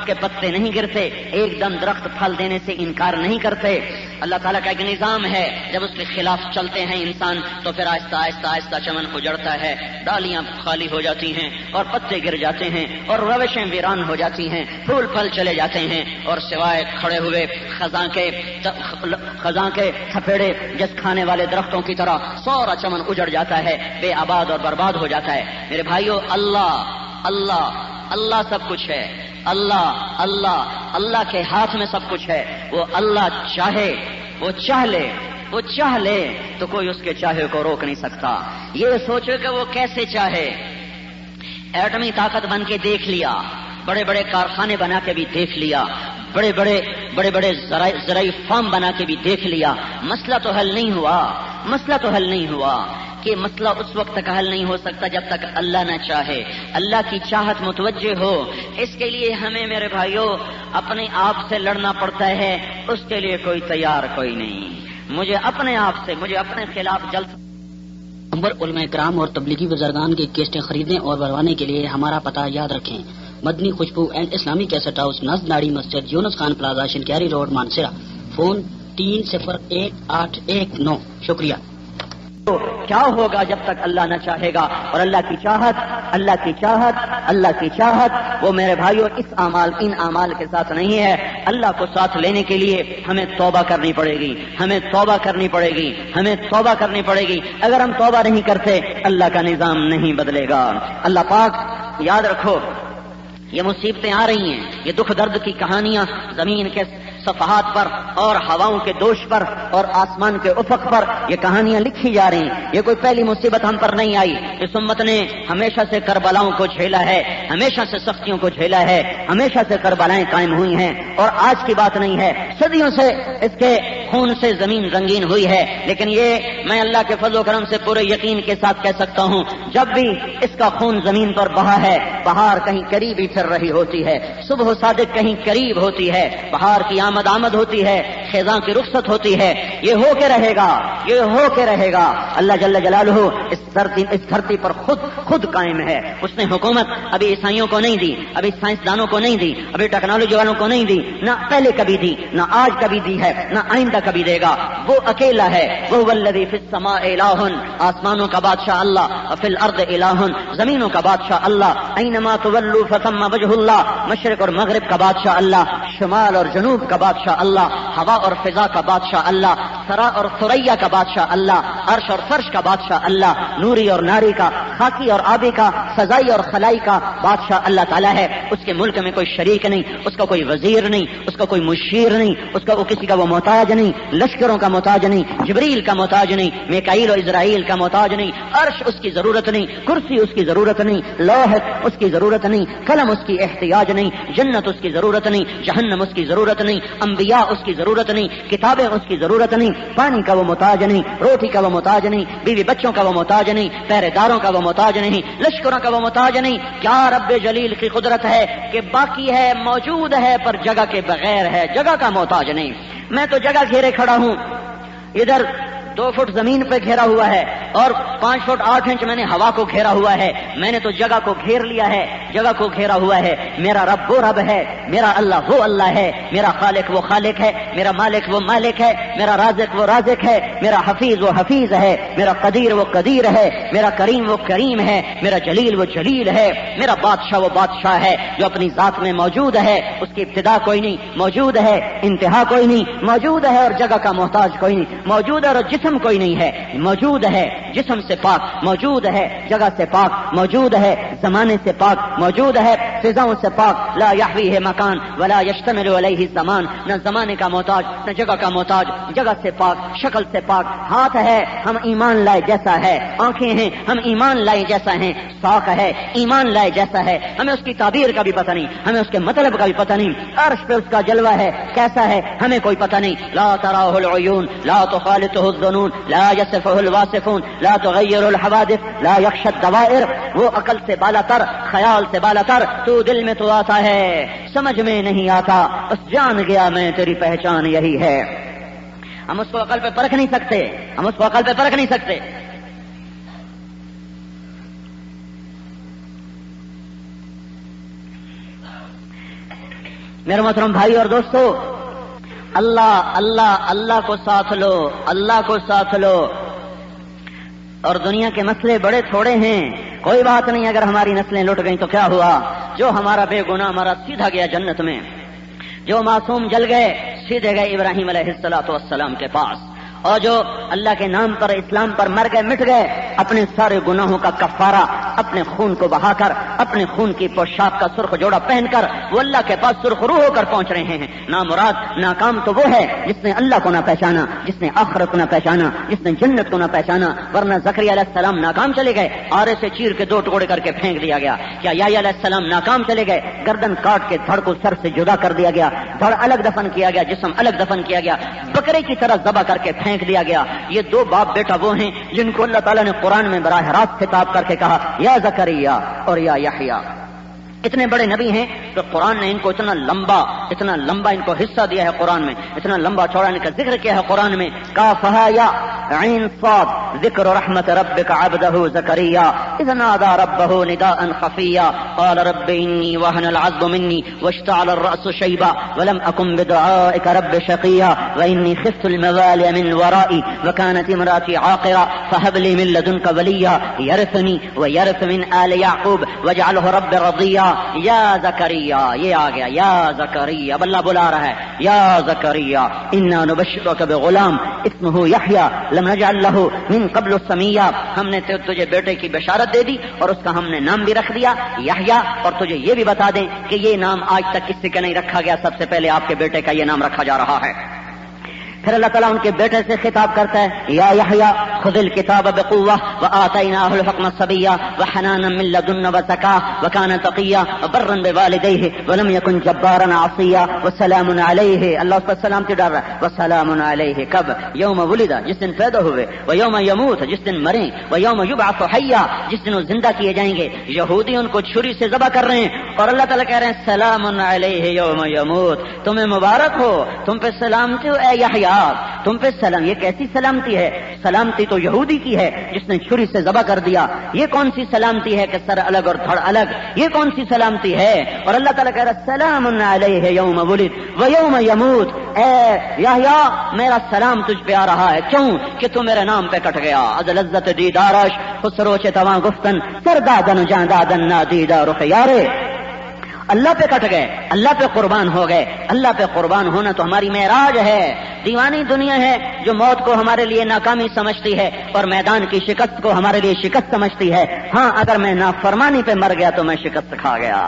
Speaker 1: کے پتے نہیں گرتے، ایک دم درخت پھل دینے سے انکار نہیں کرتے. اللہ تعالیٰ کا ایک نظام ہے، جب اس کے خلاف چلتے ہیں انسان تو پھر آہستہ آہستہ آہستہ چمن اجڑتا ہے، ڈالیاں خالی ہو جاتی ہیں اور پتے گر جاتے ہیں اور روشیں ویران ہو جاتی ہیں، پھول پھل چلے جاتے ہیں، اور سوائے کھڑے ہوئے خزاں کے تھپیڑے جس کھانے والے درختوں کی طرح سورا چمن اجڑ جاتا ہے، بے آباد اور برباد ہو جاتا ہے. میرے بھائیو، اللہ سب کچھ ہے. اللہ کے ہاتھ میں سب کچھ ہے. وہ اللہ چاہے، وہ چاہ لے تو کوئی اس کے چاہے کو روک نہیں سکتا. یہ سوچو کہ وہ کیسے چاہے. ایٹمی طاقت بن کے دیکھ لیا، بڑے بڑے کارخانے بنا کے بھی دیکھ لیا، بڑے بڑے زرعی فارم بنا کے بھی دیکھ لیا. مسئلہ تو حل نہیں ہوا کہ مسئلہ اس وقت تک حل نہیں ہو سکتا جب تک اللہ نہ چاہے، اللہ کی چاہت متوجہ ہو. اس کے لیے ہمیں میرے بھائیوں اپنے آپ سے لڑنا پڑتا ہے. اس کے لیے کوئی تیار کوئی نہیں. مجھے اپنے آپ سے، مجھے اپنے خلاف
Speaker 2: علماء کرام اور تبلیغی بزرگان کی کیسٹیں خریدنے اور بھروانے کے لیے ہمارا پتہ یاد رکھیں. مدنی خوشبو اینڈ اسلامی کیسٹ ہاؤس، نزد ناڑی مسجد، Younis Khan plaza, Shinkiari road, Mansehra. Phone 301819. شکریہ.
Speaker 1: تو کیا ہوگا جب تک اللہ نہ چاہے گا؟ اور اللہ کی چاہت وہ میرے بھائیوں ان اعمال کے ساتھ نہیں ہے. اللہ کو ساتھ لینے کے لیے ہمیں توبہ کرنی پڑے گی. اگر ہم توبہ نہیں کرتے اللہ کا نظام نہیں بدلے گا. اللہ پاک، یاد رکھو، یہ مصیبتیں آ رہی ہیں، یہ دکھ درد کی کہانیاں زمین کے صفحات پر اور ہواؤں کے دوش پر اور آسمان کے افق پر یہ کہانیاں لکھی جا رہی ہیں. یہ کوئی پہلی مصیبت ہم پر نہیں آئی. اس امت نے ہمیشہ سے کربلاؤں کو جھیلا ہے، ہمیشہ سے سختیوں کو جھیلا ہے، ہمیشہ سے کربلائیں قائم ہوئی ہیں، اور آج کی بات نہیں ہے. صدیوں سے اس کے خون سے زمین رنگین ہوئی ہے. لیکن یہ میں اللہ کے فضل و کرم سے پورے یقین کے ساتھ کہہ سکتا ہوں، جب بھی اس کا خون زمین پر بہا ہے، بہار کہیں قریب ہی پھر رہی ہوتی ہے، صبح صادق کہیں قریب ہوتی ہے، بہار کی آمد ہوتی ہے، خزاں کی رخصت ہوتی ہے. یہ ہو کے رہے گا. اللہ جل جلالہ اس دھرتی پر خود قائم ہے. اس نے حکومت ابھی عیسائیوں کو نہیں دی، ابھی سائنسدانوں کو نہیں دی، ابھی ٹیکنالوجی والوں کو نہیں دی، نہ پہلے کبھی دی، نہ آج کبھی دی ہے، نہ آئندہ کبھی دے گا. وہ اکیلا ہے. وہ الذی فی السماء الہ، آسمانوں کا بادشاہ اللہ، فی الارض الہ، زمینوں کا بادشاہ اللہ. اینما تولوا فثم وجہ اللہ، مشرق اور مغرب کا بادشاہ اللہ، شمال اور جنوب کا بادشاہ اللہ، ہوا اور فضا کا بادشاہ اللہ، ثرا اور ثریا کا بادشاہ اللہ، عرش اور فرش کا بادشاہ اللہ، نوری اور ناری کا، خاکی اور آبی کا، فضائی اور خلائی کا بادشاہ اللہ تعالیٰ ہے. اس کے ملک میں کوئی شریک نہیں، اس کا کوئی وزیر نہیں، اس کا کوئی مشیر نہیں، اس کا کسی کا وہ محتاج نہیں، لشکروں کا محتاج نہیں، جبریل کا محتاج نہیں، میکائیل اور اسرائیل کا محتاج نہیں، عرش اس کی ضرورت نہیں، کرسی اس کی ضرورت نہیں، لوح اس کی ضرورت نہیں، قلم اس کی احتیاج نہیں، جنت اس کی ضرورت نہیں، جہنم اس کی ضرورت نہیں، انبیاء اس کی ضرورت نہیں، کتابیں اس کی ضرورت نہیں، پانی کا وہ محتاج نہیں، روٹی کا وہ محتاج نہیں، بیوی بچوں کا وہ محتاج نہیں، پہرے داروں کا وہ محتاج نہیں، لشکروں کا وہ محتاج نہیں. کیا رب جلیل کی قدرت ہے کہ باقی ہے، موجود ہے، پر جگہ کے بغیر ہے، جگہ کا محتاج نہیں. میں تو جگہ گھیرے کھڑا ہوں، ادھر 2 فٹ زمین پہ گھیرا ہوا ہے اور 5 فٹ 8 انچ میں نے ہوا کو گھیرا ہوا ہے. میں نے تو جگہ کو گھیر لیا ہے, جگہ کو گھیرا ہوا ہے. میرا رب وہ رب ہے, میرا اللہ وہ اللہ ہے, میرا خالق وہ خالق ہے, میرا مالک وہ مالک ہے, میرا رازق وہ رازق ہے, میرا حفیظ وہ حفیظ ہے, میرا قدیر وہ قدیر ہے, میرا کریم وہ کریم ہے, میرا جلیل وہ جلیل ہے, میرا بادشاہ وہ بادشاہ ہے جو اپنی ذات میں موجود ہے, اس کی ابتدا کوئی نہیں, موجود ہے, انتہا کوئی نہیں, موجود ہے اور جگہ کا محتاج کوئی نہیں, موجود ہے اور جسم کوئی نہیں ہے, موجود ہے جسم سے پاک, موجود ہے جگہ سے پاک, موجود ہے زمانے سے پاک, موجود ہے فضاؤں سے پاک. لا یحویہ مکان ولا یشتمل علیہ زمان, نہ زمانے کا محتاج نہ جگہ کا محتاج, جگہ سے پاک, شکل سے پاک. ہاتھ ہے ہم ایمان لائے جیسا ہے, آنکھیں ہیں ہم ایمان لائے جیسا ہیں, ساق ہے ایمان لائے جیسا ہے, ہمیں اس کی تعبیر کا بھی پتہ نہیں, ہمیں اس کے مطلب کا بھی پتہ نہیں, عرش پہ اس کا جلوہ ہے کیسا ہے ہمیں کوئی پتہ نہیں. لا تراہ العیون لا تخالطہ الظنون لا یصفہ الواصفون لا تغیر الحوادث لا یخشى الدوائر. وہ عقل سے بالا تر, خیال سے بالا تر, تو دل میں تو آتا ہے سمجھ میں نہیں آتا, بس جان گیا میں تیری پہچان یہی ہے. ہم اس کو عقل پہ پرکھ نہیں سکتے, ہم اس کو عقل پہ پرکھ نہیں سکتے. میرے محترم بھائی اور دوستو, اللہ اللہ اللہ کو ساتھ لو, اللہ کو ساتھ لو. اور دنیا کے مسئلے بڑے تھوڑے ہیں, کوئی بات نہیں, اگر ہماری نسلیں لٹ گئیں تو کیا ہوا, جو ہمارا بے گناہ مرا سیدھا گیا جنت میں, جو معصوم جل گئے سیدھے گئے ابراہیم علیہ السلام کے پاس, اور جو اللہ کے نام پر اسلام پر مر گئے مٹ گئے اپنے سارے گناہوں کا کفارہ اپنے خون کو بہا کر, اپنے خون کی پوشاک کا سرخ جوڑا پہن کر وہ اللہ کے پاس سرخ روح ہو کر پہنچ رہے ہیں. نامراد ناکام تو وہ ہے جس نے اللہ کو نہ پہچانا, جس نے آخرت کو نہ پہچانا, جس نے جنت کو نہ پہچانا. ورنہ زکریا علیہ السلام ناکام چلے گئے, آرے سے چیر کے 2 ٹکڑے کر کے پھینک دیا گیا. کیا یحییٰ علیہ السلام ناکام چلے گئے, گردن کاٹ کے دھڑ کو سر سے جدا کر دیا گیا, دھڑ الگ دفن کیا گیا, جسم الگ دفن کیا گیا, بکرے کی طرح ذبح کر کے پھینک دیا گیا. یہ 2 باپ بیٹا وہ ہیں جن کو اللہ تعالیٰ نے قرآن میں براہ راست خطاب کر کے کہا یا زکریا اور یا یحییٰ. اتنے بڑے نبی ہیں تو قرآن نے ان کو اتنا لمبا ان کو حصہ دیا ہے قرآن میں, اتنا لمبا چوڑا ان کا ذکر کیا ہے قرآن میں. کافہا یا عین صاد ذکر رحمت ربک عبدہ زکریا اذ نادى ربه نداء خفیا قال رب انی وهن العظم منی واشتعل الرأس شیبا ولم اکن بدعائک رب شقیا وانی خفت الموالي من ورائي وكانت امرأتي عاقرا فهب لي من لدنك وليا يرثني ويرث من آل يعقوب واجعله رب رضيا. یا زکریا, یہ آ گیا یا زکریا, اب اللہ بلا رہا ہے یا زکریا انا نبشرک بغلام اسمہ یحییٰ لم نجعل لہ من قبل سمیہ. ہم نے تجھے بیٹے کی بشارت دے دی اور اس کا ہم نے نام بھی رکھ دیا یحییٰ. اور تجھے یہ بھی بتا دیں کہ یہ نام آج تک کسی کا نہیں رکھا گیا, سب سے پہلے آپ کے بیٹے کا یہ نام رکھا جا رہا ہے. پھر اللہ تعالیٰ ان کے بیٹے سے خطاب کرتا ہے یا یحییٰ خذ الکتاب بقوة وآتیناہ الحکم صبیا وحنانا من لدنا وزکاة وکان تقیا برا بوالدیہ ولم یکن جبارا عصیا وسلام علیہ. اللہ اس پر سلامتی ڈال رہا ہے. وسلام علیہ کب, یوم ولدا جس دن پیدا ہوئے, ویوم یموت جس دن مریں, ویوم یبعث حیا جس دن وہ زندہ کیے جائیں گے. یہودی ان کو چھری سے ذبح کر رہے ہیں اور اللہ تعالیٰ کہہ رہے ہیں سلام علیہ یوم یموت, تمہیں مبارک ہو, تم پہ سلامتی ہو اے یحییٰ, تم پہ سلام. یہ کیسی سلامتی ہے, سلامتی تو یہودی کی ہے جس نے چھری سے ذبح کر دیا. یہ کون سی سلامتی ہے کہ سر الگ اور دھڑ الگ, یہ کون سی سلامتی ہے. اور اللہ تعالیٰ کہہ رہا ہے سلام علیہ یوم ولد و یوم یموت, اے یحییٰ میرا سلام تجھ پہ آ رہا ہے, کیوں کہ تو میرے نام پہ کٹ گیا. از لذت دیدارش خسرو چے تواں گفتن سردادن جان دادن نادیدہ رخ یارے. اللہ پہ کٹ گئے, اللہ پہ قربان ہو گئے. اللہ پہ قربان ہونا تو ہماری معراج ہے. دیوانی دنیا ہے جو موت کو ہمارے لیے ناکامی سمجھتی ہے اور میدان کی شکست کو ہمارے لیے شکست سمجھتی ہے. ہاں اگر میں نافرمانی پہ مر گیا تو میں شکست کھا گیا,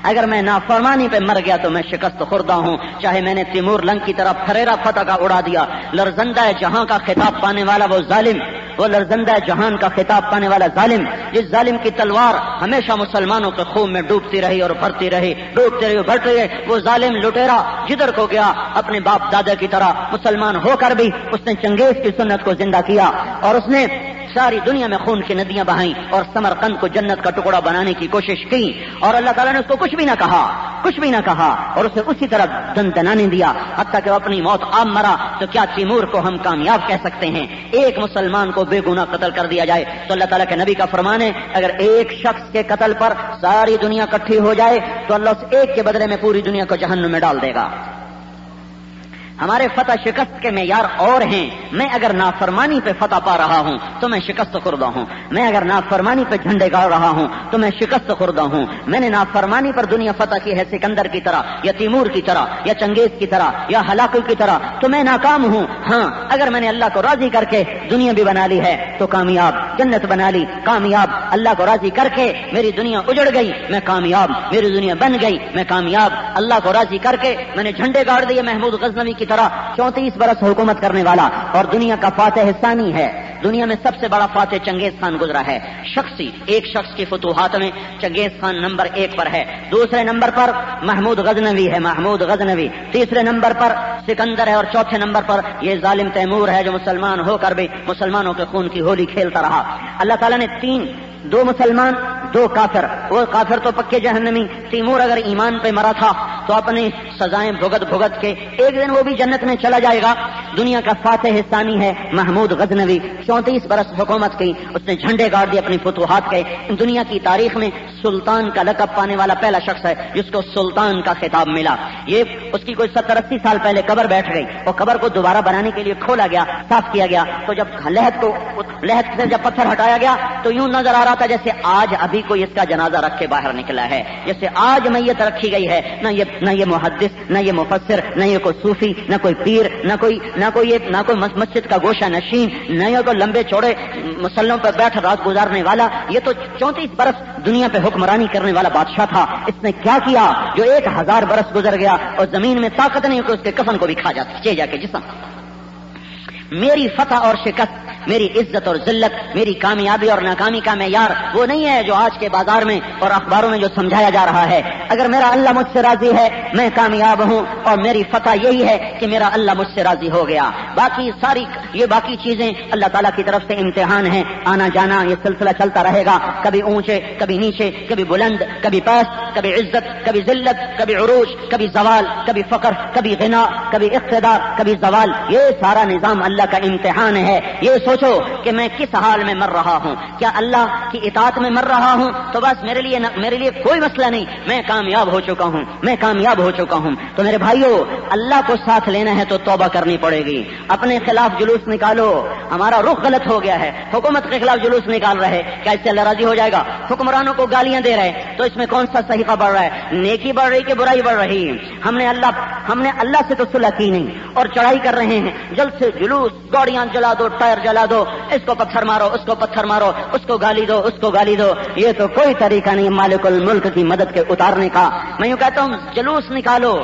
Speaker 1: اگر میں نافرمانی پہ مر گیا تو میں شکست خوردہ ہوں. چاہے میں نے تیمور لنگ کی طرف پھریرا فتح کا اڑا دیا, لرزندہ جہاں کا خطاب پانے والا وہ ظالم, وہ لرزندہ جہان کا خطاب پانے والا ظالم, جس ظالم کی تلوار ہمیشہ مسلمانوں کے خون میں ڈوبتی رہی اور بھرتی رہی, ڈوبتے رہے بڑھتے رہے. وہ ظالم لٹیرا جدھر کو گیا اپنے باپ دادا کی طرح مسلمان ہو کر بھی اس نے چنگیز کی سنت کو زندہ کیا اور اس نے ساری دنیا میں خون کی ندیاں بہائیں اور سمرقند کو جنت کا ٹکڑا بنانے کی کوشش کی. اور اللہ تعالیٰ نے اس کو کچھ بھی نہ کہا.
Speaker 3: کچھ بھی نہ کہا اور اسے اسی طرح دندنانے دیا حتیٰ کہ وہ اپنی موت عام مرا، تو کیا تیمور کو ہم کامیاب کہہ سکتے ہیں؟ ایک مسلمان کو بے گناہ قتل کر دیا جائے تو اللہ تعالیٰ کے نبی کا فرمان ہے اگر ایک شخص کے قتل پر ساری دنیا اکٹھی ہو جائے تو اللہ اس ایک کے بدلے میں پوری دنیا کو جہنم میں ڈال دے گا۔ ہمارے فتح شکست کے معیار اور ہیں۔ میں اگر نافرمانی پہ فتح پا رہا ہوں تو میں شکست خوردہ ہوں، میں اگر نافرمانی پہ جھنڈے گاڑ رہا ہوں تو میں شکست خوردہ ہوں۔ میں نے نافرمانی پر دنیا فتح کی ہے سکندر کی طرح یا تیمور کی طرح یا چنگیز کی طرح یا ہلاکو کی طرح تو میں ناکام ہوں۔ ہاں اگر میں نے اللہ کو راضی کر کے دنیا بھی بنا لی ہے تو کامیاب، جنت بنا لی کامیاب، اللہ کو راضی کر کے میری دنیا اجڑ گئی میں کامیاب، میری دنیا بن گئی میں کامیاب، اللہ کو راضی کر کے میں نے جھنڈے گاڑ دیے محمود غزنوی کی طرح 34 برس حکومت کرنے والا اور دنیا کا فاتح ثانی ہے۔ دنیا میں سب سے بڑا فاتح چنگیز خان گزرا ہے، شخصی ایک شخص کی فتوحات میں چنگیز خان نمبر 1 پر ہے، دوسرے نمبر پر محمود غزنوی ہے، محمود غزنوی تیسرے نمبر پر سکندر ہے اور چوتھے نمبر پر یہ ظالم تیمور ہے جو مسلمان ہو کر بھی مسلمانوں کے خون کی ہولی کھیلتا رہا۔ اللہ تعالیٰ نے 2 مسلمان 2 کافر، وہ کافر تو پکے جہنمی، تیمور اگر ایمان پہ مرا تھا تو اپنی سزائیں بھگت کے ایک دن وہ بھی جنت میں چلا جائے گا۔ دنیا کا فاتح ثانی ہے محمود غزنوی، 34 برس حکومت کی، اس نے جھنڈے گاڑ دیے اپنی فتوحات کے۔ دنیا کی تاریخ میں سلطان کا لقب پانے والا پہلا شخص ہے جس کو سلطان کا خطاب ملا۔ یہ اس کی کوئی 70-80 سال پہلے قبر بیٹھ گئی اور قبر کو دوبارہ بنانے کے لیے کھولا گیا، صاف کیا گیا، تو جب لحد سے جب پتھر ہٹایا گیا تو یوں نظر آ رہا تھا جیسے آج ابھی کوئی اس کا جنازہ رکھ کے باہر نکلا ہے، جیسے آج میت رکھی گئی ہے۔ نہ یہ محدث، نہ یہ مفسر، نہ یہ کوئی صوفی، نہ کوئی پیر، نہ کوئی مسجد کا گوشہ نشین، نہ یہ کوئی لمبے چوڑے مسلوں پر بیٹھ رات گزارنے والا، یہ تو 34 برس دنیا پہ حکمرانی کرنے والا بادشاہ تھا۔ اس نے کیا کیا جو 1000 برس گزر گیا اور زمین میں طاقت نہیں کہ اس کے کفن کو بھی کھا جا کے جسم۔ میری فتح اور شکست، میری عزت اور ذلت، میری کامیابی اور ناکامی کا معیار وہ نہیں ہے جو آج کے بازار میں اور اخباروں میں جو سمجھایا جا رہا ہے۔ اگر میرا اللہ مجھ سے راضی ہے میں کامیاب ہوں اور میری فتح یہی ہے کہ میرا اللہ مجھ سے راضی ہو گیا۔ باقی چیزیں اللہ تعالیٰ کی طرف سے امتحان ہیں، آنا جانا یہ سلسلہ چلتا رہے گا، کبھی اونچے کبھی نیچے، کبھی بلند کبھی پست، کبھی عزت کبھی ذلت، کبھی عروج کبھی زوال، کبھی فقر کبھی غنا، کبھی اقتدار کبھی زوال، یہ سارا نظام اللہ کا امتحان ہے۔ یہ سوچو کہ میں کس حال میں مر رہا ہوں، کیا اللہ کی اطاعت میں مر رہا ہوں تو بس میرے لیے کوئی مسئلہ نہیں، میں کامیاب ہو چکا ہوں، میں کامیاب ہو چکا ہوں۔ تو میرے بھائیو اللہ کو ساتھ لینا ہے تو توبہ کرنی پڑے گی، اپنے خلاف جلوس نکالو۔ ہمارا رخ غلط ہو گیا ہے، حکومت کے خلاف جلوس نکال رہے، کیا اس سے اللہ راضی ہو جائے گا؟ حکمرانوں کو گالیاں دے رہے تو اس میں کون سا صحیفہ بڑھ رہا ہے؟ نیکی بڑھ رہی کہ برائی بڑھ رہی؟ ہم نے اللہ سے تو صلح کی نہیں اور چڑھائی کر رہے ہیں، جلد سے جلوس، گاڑیاں جلا دو، ٹائر جلا دو، اس کو پتھر مارو، اس کو پتھر مارو، اس کو گالی دو، اس کو گالی دو، یہ تو کوئی طریقہ نہیں مالک الملک کی مدد کے اتارنے کا۔ میں یوں کہتا ہوں جلوس نکالو،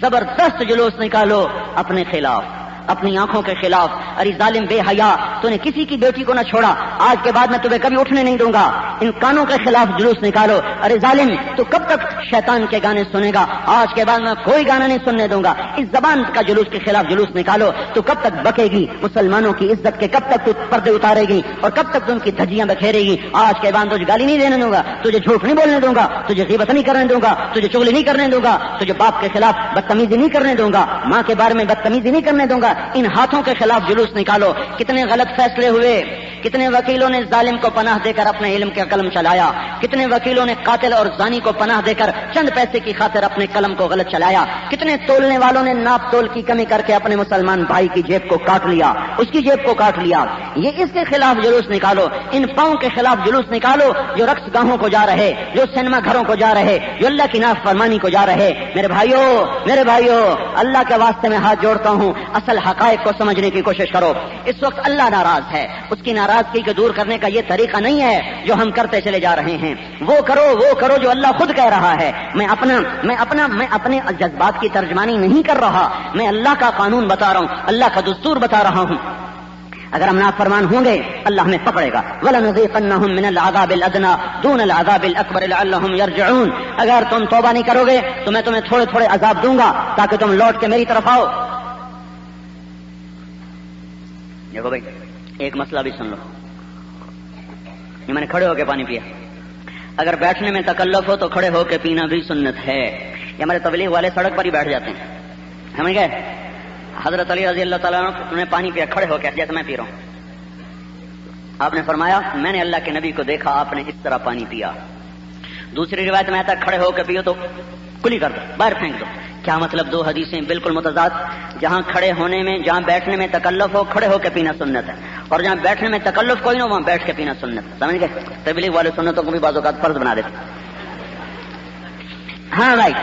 Speaker 3: زبردست جلوس نکالو اپنے خلاف، اپنی آنکھوں کے خلاف۔ ارے ظالم بے حیا، تو نے کسی کی بیٹی کو نہ چھوڑا، آج کے بعد میں تمہیں کبھی اٹھنے نہیں دوں گا، ان کانوں کے خلاف جلوس نکالو۔ ارے ظالم تو کب تک شیطان کے گانے سنے گا، آج کے بعد میں کوئی گانا نہیں سننے دوں گا، اس زبان کا جلوس کے خلاف جلوس نکالو۔ تو کب تک بکے گی مسلمانوں کی عزت کے، کب تک تو پردے اتارے گی اور کب تک تم کی دھجیاں بکھیرے گی؟ آج کے بعد تجھے گالی نہیں دینے دوں گا، تجھے جھوٹ نہیں بولنے دوں گا، تجھے غیبت نہیں کرنے دوں گا، تجھے چغلی نہیں کرنے دوں گا، تجھے باپ کے خلاف بدتمیزی نہیں کرنے دوں گا، ماں کے بارے میں بدتمیزی نہیں کرنے دوں گا۔ ان ہاتھوں کے خلاف جلوس نکالو۔ کتنے غلط فیصلے ہوئے، کتنے وکیلوں نے ظالم کو پناہ دے کر اپنے علم کا قلم چلایا، کتنے وکیلوں نے قاتل اور زانی کو پناہ دے کر چند پیسے کی خاطر اپنے قلم کو غلط چلایا، کتنے تولنے والوں نے ناپ تول کی کمی کر کے اپنے مسلمان بھائی کی جیب کو کاٹ لیا، اس کی جیب کو کاٹ لیا۔ یہ اس کے خلاف جلوس نکالو، ان پاؤں کے خلاف جلوس نکالو جو رقص گاہوں کو جا رہے، جو سینما گھروں کو جا رہے، جو اللہ کی نافرمانی کو جا رہے۔ میرے بھائیو اللہ کے واسطے میں ہاتھ جوڑتا ہوں، اصل حقائق کو سمجھنے کی کوشش کرو۔ اس وقت اللہ ناراض ہے، اس کی ناراضگی کو دور کرنے کا یہ طریقہ نہیں ہے جو ہم کرتے چلے جا رہے ہیں۔ وہ کرو جو اللہ خود کہہ رہا ہے۔ میں اپنے جذبات کی ترجمانی نہیں کر رہا، میں اللہ کا قانون بتا رہا ہوں، اللہ کا دستور بتا رہا ہوں۔ اگر ہم نافرمان ہوں گے اللہ ہمیں پکڑے گا۔ وَلَنُذِيقَنَّهُم مِّنَ الْعَذَابِ الْأَدْنَىٰ دُونَ الْعَذَابِ الْأَكْبَرِ لَعَلَّهُمْ يَرْجِعُونَ۔ اگر تم توبہ نہیں کرو گے تو میں تمہیں تھوڑے تھوڑے عذاب دوں گا تاکہ تم لوٹ کے میری طرف آؤ۔ دیکھو بھائی ایک مسئلہ بھی سن لو، یہ میں نے کھڑے ہو کے پانی پیا، اگر بیٹھنے میں تکلف ہو تو کھڑے ہو کے پینا بھی سنت ہے۔ یہ ہمارے تبلیغ والے سڑک پر ہی بیٹھ جاتے ہیں. سمجھ گئے؟ حضرت علی رضی اللہ تعالیٰ عنہ نے پانی پیا کھڑے ہو کے جیسے میں پی رہا ہوں. آپ نے فرمایا میں نے اللہ کے نبی کو دیکھا آپ نے اس طرح پانی پیا. دوسری روایت میں آتا کھڑے ہو کے پیو تو کلی کر دو, باہر پھینک دو. کیا مطلب؟ دو حدیثیں بالکل متضاد. جہاں کھڑے ہونے میں, جہاں بیٹھنے میں تکلف ہو کھڑے ہو کے پینا سنت ہے, اور جہاں بیٹھنے میں تکلف کوئی نہ وہاں بیٹھ کے پینا سنت ہے. سمجھ گئے؟ تبلیغ والے سنتوں کو بھی بعض اوقات فرض بنا دیتے. ہاں بھائی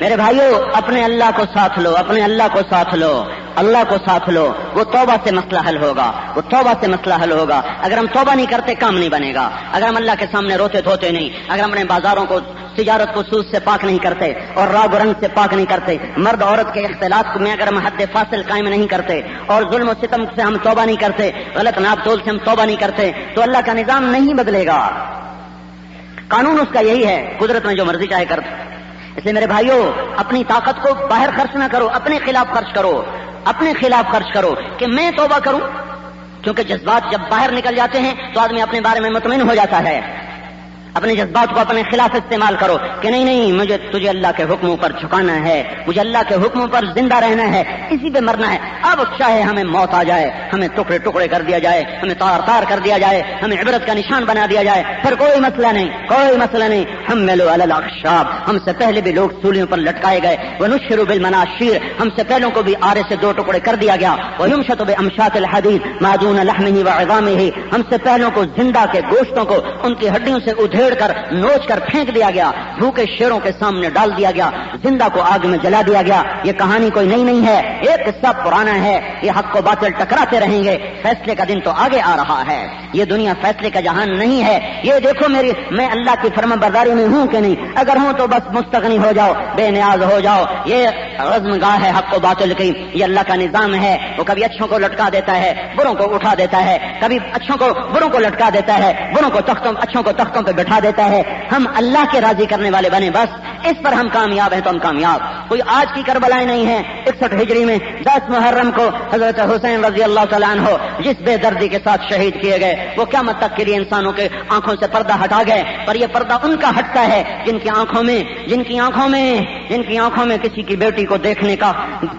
Speaker 3: میرے بھائیو, اپنے اللہ کو ساتھ لو, اپنے اللہ کو ساتھ لو, اللہ کو ساتھ لو. وہ توبہ سے مسئلہ حل ہوگا, وہ توبہ سے مسئلہ حل ہوگا. اگر ہم توبہ نہیں کرتے کام نہیں بنے گا. اگر ہم اللہ کے سامنے روتے دھوتے نہیں, اگر ہم اپنے بازاروں کو, تجارت کو سود سے پاک نہیں کرتے اور راگ و رنگ سے پاک نہیں کرتے, مرد عورت کے اختلاط میں اگر ہم حد فاصل قائم نہیں کرتے, اور ظلم و ستم سے ہم توبہ نہیں کرتے, غلط ناپ تول سے ہم توبہ نہیں کرتے, تو اللہ کا نظام نہیں بدلے گا. قانون اس کا یہی ہے, قدرت میں جو مرضی چاہے کر. اس لیے میرے بھائیو اپنی طاقت کو باہر خرچ نہ کرو, اپنے خلاف خرچ کرو, اپنے خلاف خرچ کرو کہ میں توبہ کروں. کیونکہ جذبات جب باہر نکل جاتے ہیں تو آدمی اپنے بارے میں مطمئن ہو جاتا ہے. اپنے جذبات کو اپنے خلاف استعمال کرو کہ نہیں نہیں, مجھے تجھے اللہ کے حکموں پر جھکانا ہے, مجھے اللہ کے حکموں پر زندہ رہنا ہے, اسی پہ مرنا ہے. اب چاہے ہمیں موت آ جائے, ہمیں ٹکڑے ٹکڑے کر دیا جائے, ہمیں تار تار کر دیا جائے, ہمیں عبرت کا نشان بنا دیا جائے, پھر کوئی مسئلہ نہیں, کوئی مسئلہ نہیں. ہم ملو الاخشاب, ہم سے پہلے بھی لوگ سولیوں پر لٹکائے گئے. ونشر بالمناشیر, ہم سے پہلوں کو بھی آرے سے دو ٹکڑے کر دیا گیا. ویمشط بامشاط الحدید ما دون لحمه وعظامه, ہم سے پہلوں کو زندہ کے گوشتوں کو ان کی ہڈیوں سے ادھیڑ کر نوچ کر پھینک دیا گیا, بھوکے شیروں کے سامنے ڈال دیا گیا, زندہ کو آگ میں جلا دیا گیا. یہ کہانی کوئی نئی نہیں ہے, ایک قصہ پرانا ہے. یہ حق کو باطل ٹکراتے رہیں گے. فیصلے کا دن تو آگے آ رہا ہے. یہ دنیا فیصلے کا جہان نہیں ہے. یہ دیکھو میں اللہ کی فرما برداری میں ہوں کہ نہیں, اگر ہوں تو بس مستغنی ہو جاؤ, بے نیاز ہو جاؤ. یہ عزم گاہ ہے حق و باطل کی, یہ اللہ کا نظام ہے. وہ کبھی اچھوں کو لٹکا دیتا ہے, بروں کو اٹھا دیتا ہے, کبھی اچھوں کو بروں کو لٹکا دیتا ہے, بروں کو اچھوں کو تختوں پہ بٹھا دیتا ہے. ہم اللہ کے راضی کرنے والے بنے, بس اس پر ہم کامیاب ہیں تو ہم کامیاب. کوئی آج کی کربلائیں نہیں ہیں. 61 ہجری میں 10 محرم کو حضرت حسین رضی اللہ تعالیٰ عنہ جس بے دردی کے ساتھ شہید کیے گئے, وہ قیامت تک کے لیے انسانوں کے آنکھوں سے پردہ ہٹا گئے. پر یہ پردہ ان کا ہٹتا ہے جن کی آنکھوں میں کسی کی بیٹی کو دیکھنے کا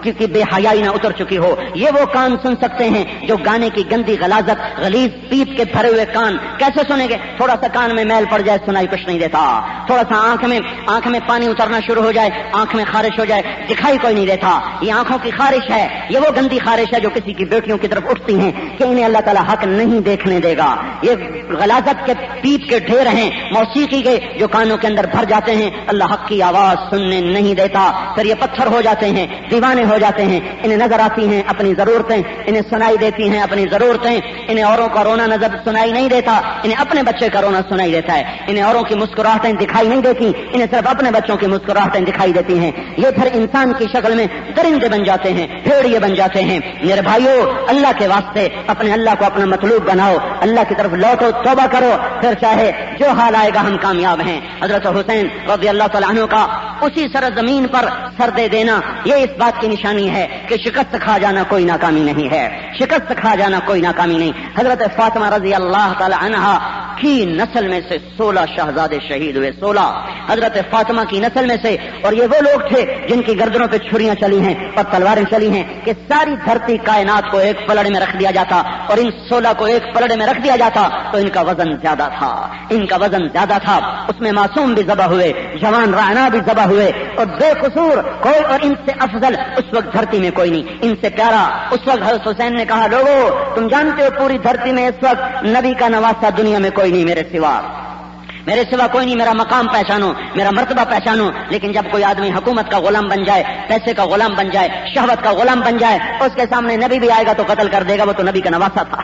Speaker 3: کسی بے حیائی نہ اتر چکی ہو. یہ وہ کان سن سکتے ہیں جو گانے کی گندی غلاظت, غلیظ پیپ کے بھرے ہوئے کان کیسے سنیں گے؟ تھوڑا سا کان میں میل پڑ جائے سنائی کچھ نہیں دیتا, تھوڑا سا آنکھ میں پانی اترنا شروع ہو جائے, آنکھ میں خارش ہو جائے, دکھائی کوئی نہیں دیتا. یہ آنکھوں کی خارش ہے, یہ وہ گندی خارش ہے جو کسی کی بیٹیوں کی طرف اٹھتی ہیں کہ انہیں اللہ تعالیٰ حق نہیں دیکھنے دے گا. یہ غلاظت کے پیپ کے ڈھیر ہیں, موسیقی کے جو کانوں کے اندر بھر جاتے ہیں, اللہ حق کی آواز سننے نہیں دیتا. پھر یہ پتھر ہو جاتے ہیں, دیوانے ہو جاتے ہیں. انہیں نظر آتی ہیں اپنی ضرورتیں, انہیں سنائی دیتی ہیں اپنی ضرورتیں. انہیں اوروں کا رونا نظر سنائی نہیں دیتا, انہیں اپنے بچے کا رونا سنائی دیتا ہے. انہیں اوروں کی مسکراہٹیں دکھائی نہیں دیتی, انہیں صرف اپنے بچوں کی مسکراہٹیں دکھائی دیتی ہیں. یہ پھر انسان کی شکل میں درندے بن جاتے ہیں, بھیڑیے بن جاتے ہیں. میرے بھائیو اللہ کے واسطے اپنے اللہ کو اپنا مطلوب بناؤ, اللہ کی طرف لوٹو, توبہ کرو, پھر چاہے جو حال آئے گا ہم کامیاب ہیں. حضرت حسین رضی اللہ تعالیٰ عنہ کا اسی سرزمین پر سر دے دینا یہ اس بات کی نشانی ہے کہ شکست کھا جانا کوئی ناکامی نہیں ہے, شکست کھا جانا کوئی ناکامی نہیں. حضرت فاطمہ رضی اللہ تعالیٰ عنہا کی نسل میں سے 16 شہزادے شہید ہوئے, 16 حضرت فاطمہ کی نسل میں سے. اور یہ وہ لوگ تھے جن کی گردنوں پہ چھریاں چلی ہیں اور تلواریں چلی ہیں کہ ساری دھرتی کائنات کو ایک پلڑے میں رکھ دیا جاتا, اور ان 16 کو ایک پلڑے میں رکھ دیا جاتا تو ان کا وزن زیادہ تھا, ان کا وزن زیادہ تھا. اس میں معصوم بھی ذبح ہوئے, جوان رعنا بھی ذبح ہوئے, اور بے قصور کوئی, اور ان سے افضل اس وقت دھرتی میں کوئی نہیں, ان سے پیارا. اس وقت حضرت حسین نے کہا, لوگوں تم جانتے ہو پوری دھرتی میں اس وقت نبی کا نواسہ دنیا میں کوئی نہیں, میرے سوا کوئی نہیں, میرا مقام پہچانو, میرا مرتبہ پہچانو. لیکن جب کوئی آدمی حکومت کا غلام بن جائے, پیسے کا غلام بن جائے, شہوت کا غلام بن جائے, اس کے سامنے نبی بھی آئے گا تو قتل کر دے گا, وہ تو نبی کا نواسہ تھا.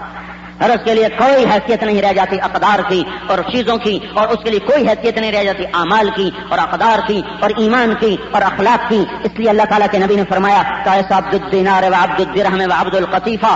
Speaker 3: اور اس کے لیے کوئی حیثیت نہیں رہ جاتی اقدار کی اور چیزوں کی, اور اس کے لیے کوئی حیثیت نہیں رہ جاتی اعمال کی اور اقدار کی اور ایمان کی اور اخلاق کی. اس لیے اللہ تعالیٰ کے نبی نے فرمایا, عبد الدینار و عبد الدرہم و عبد القطیفہ,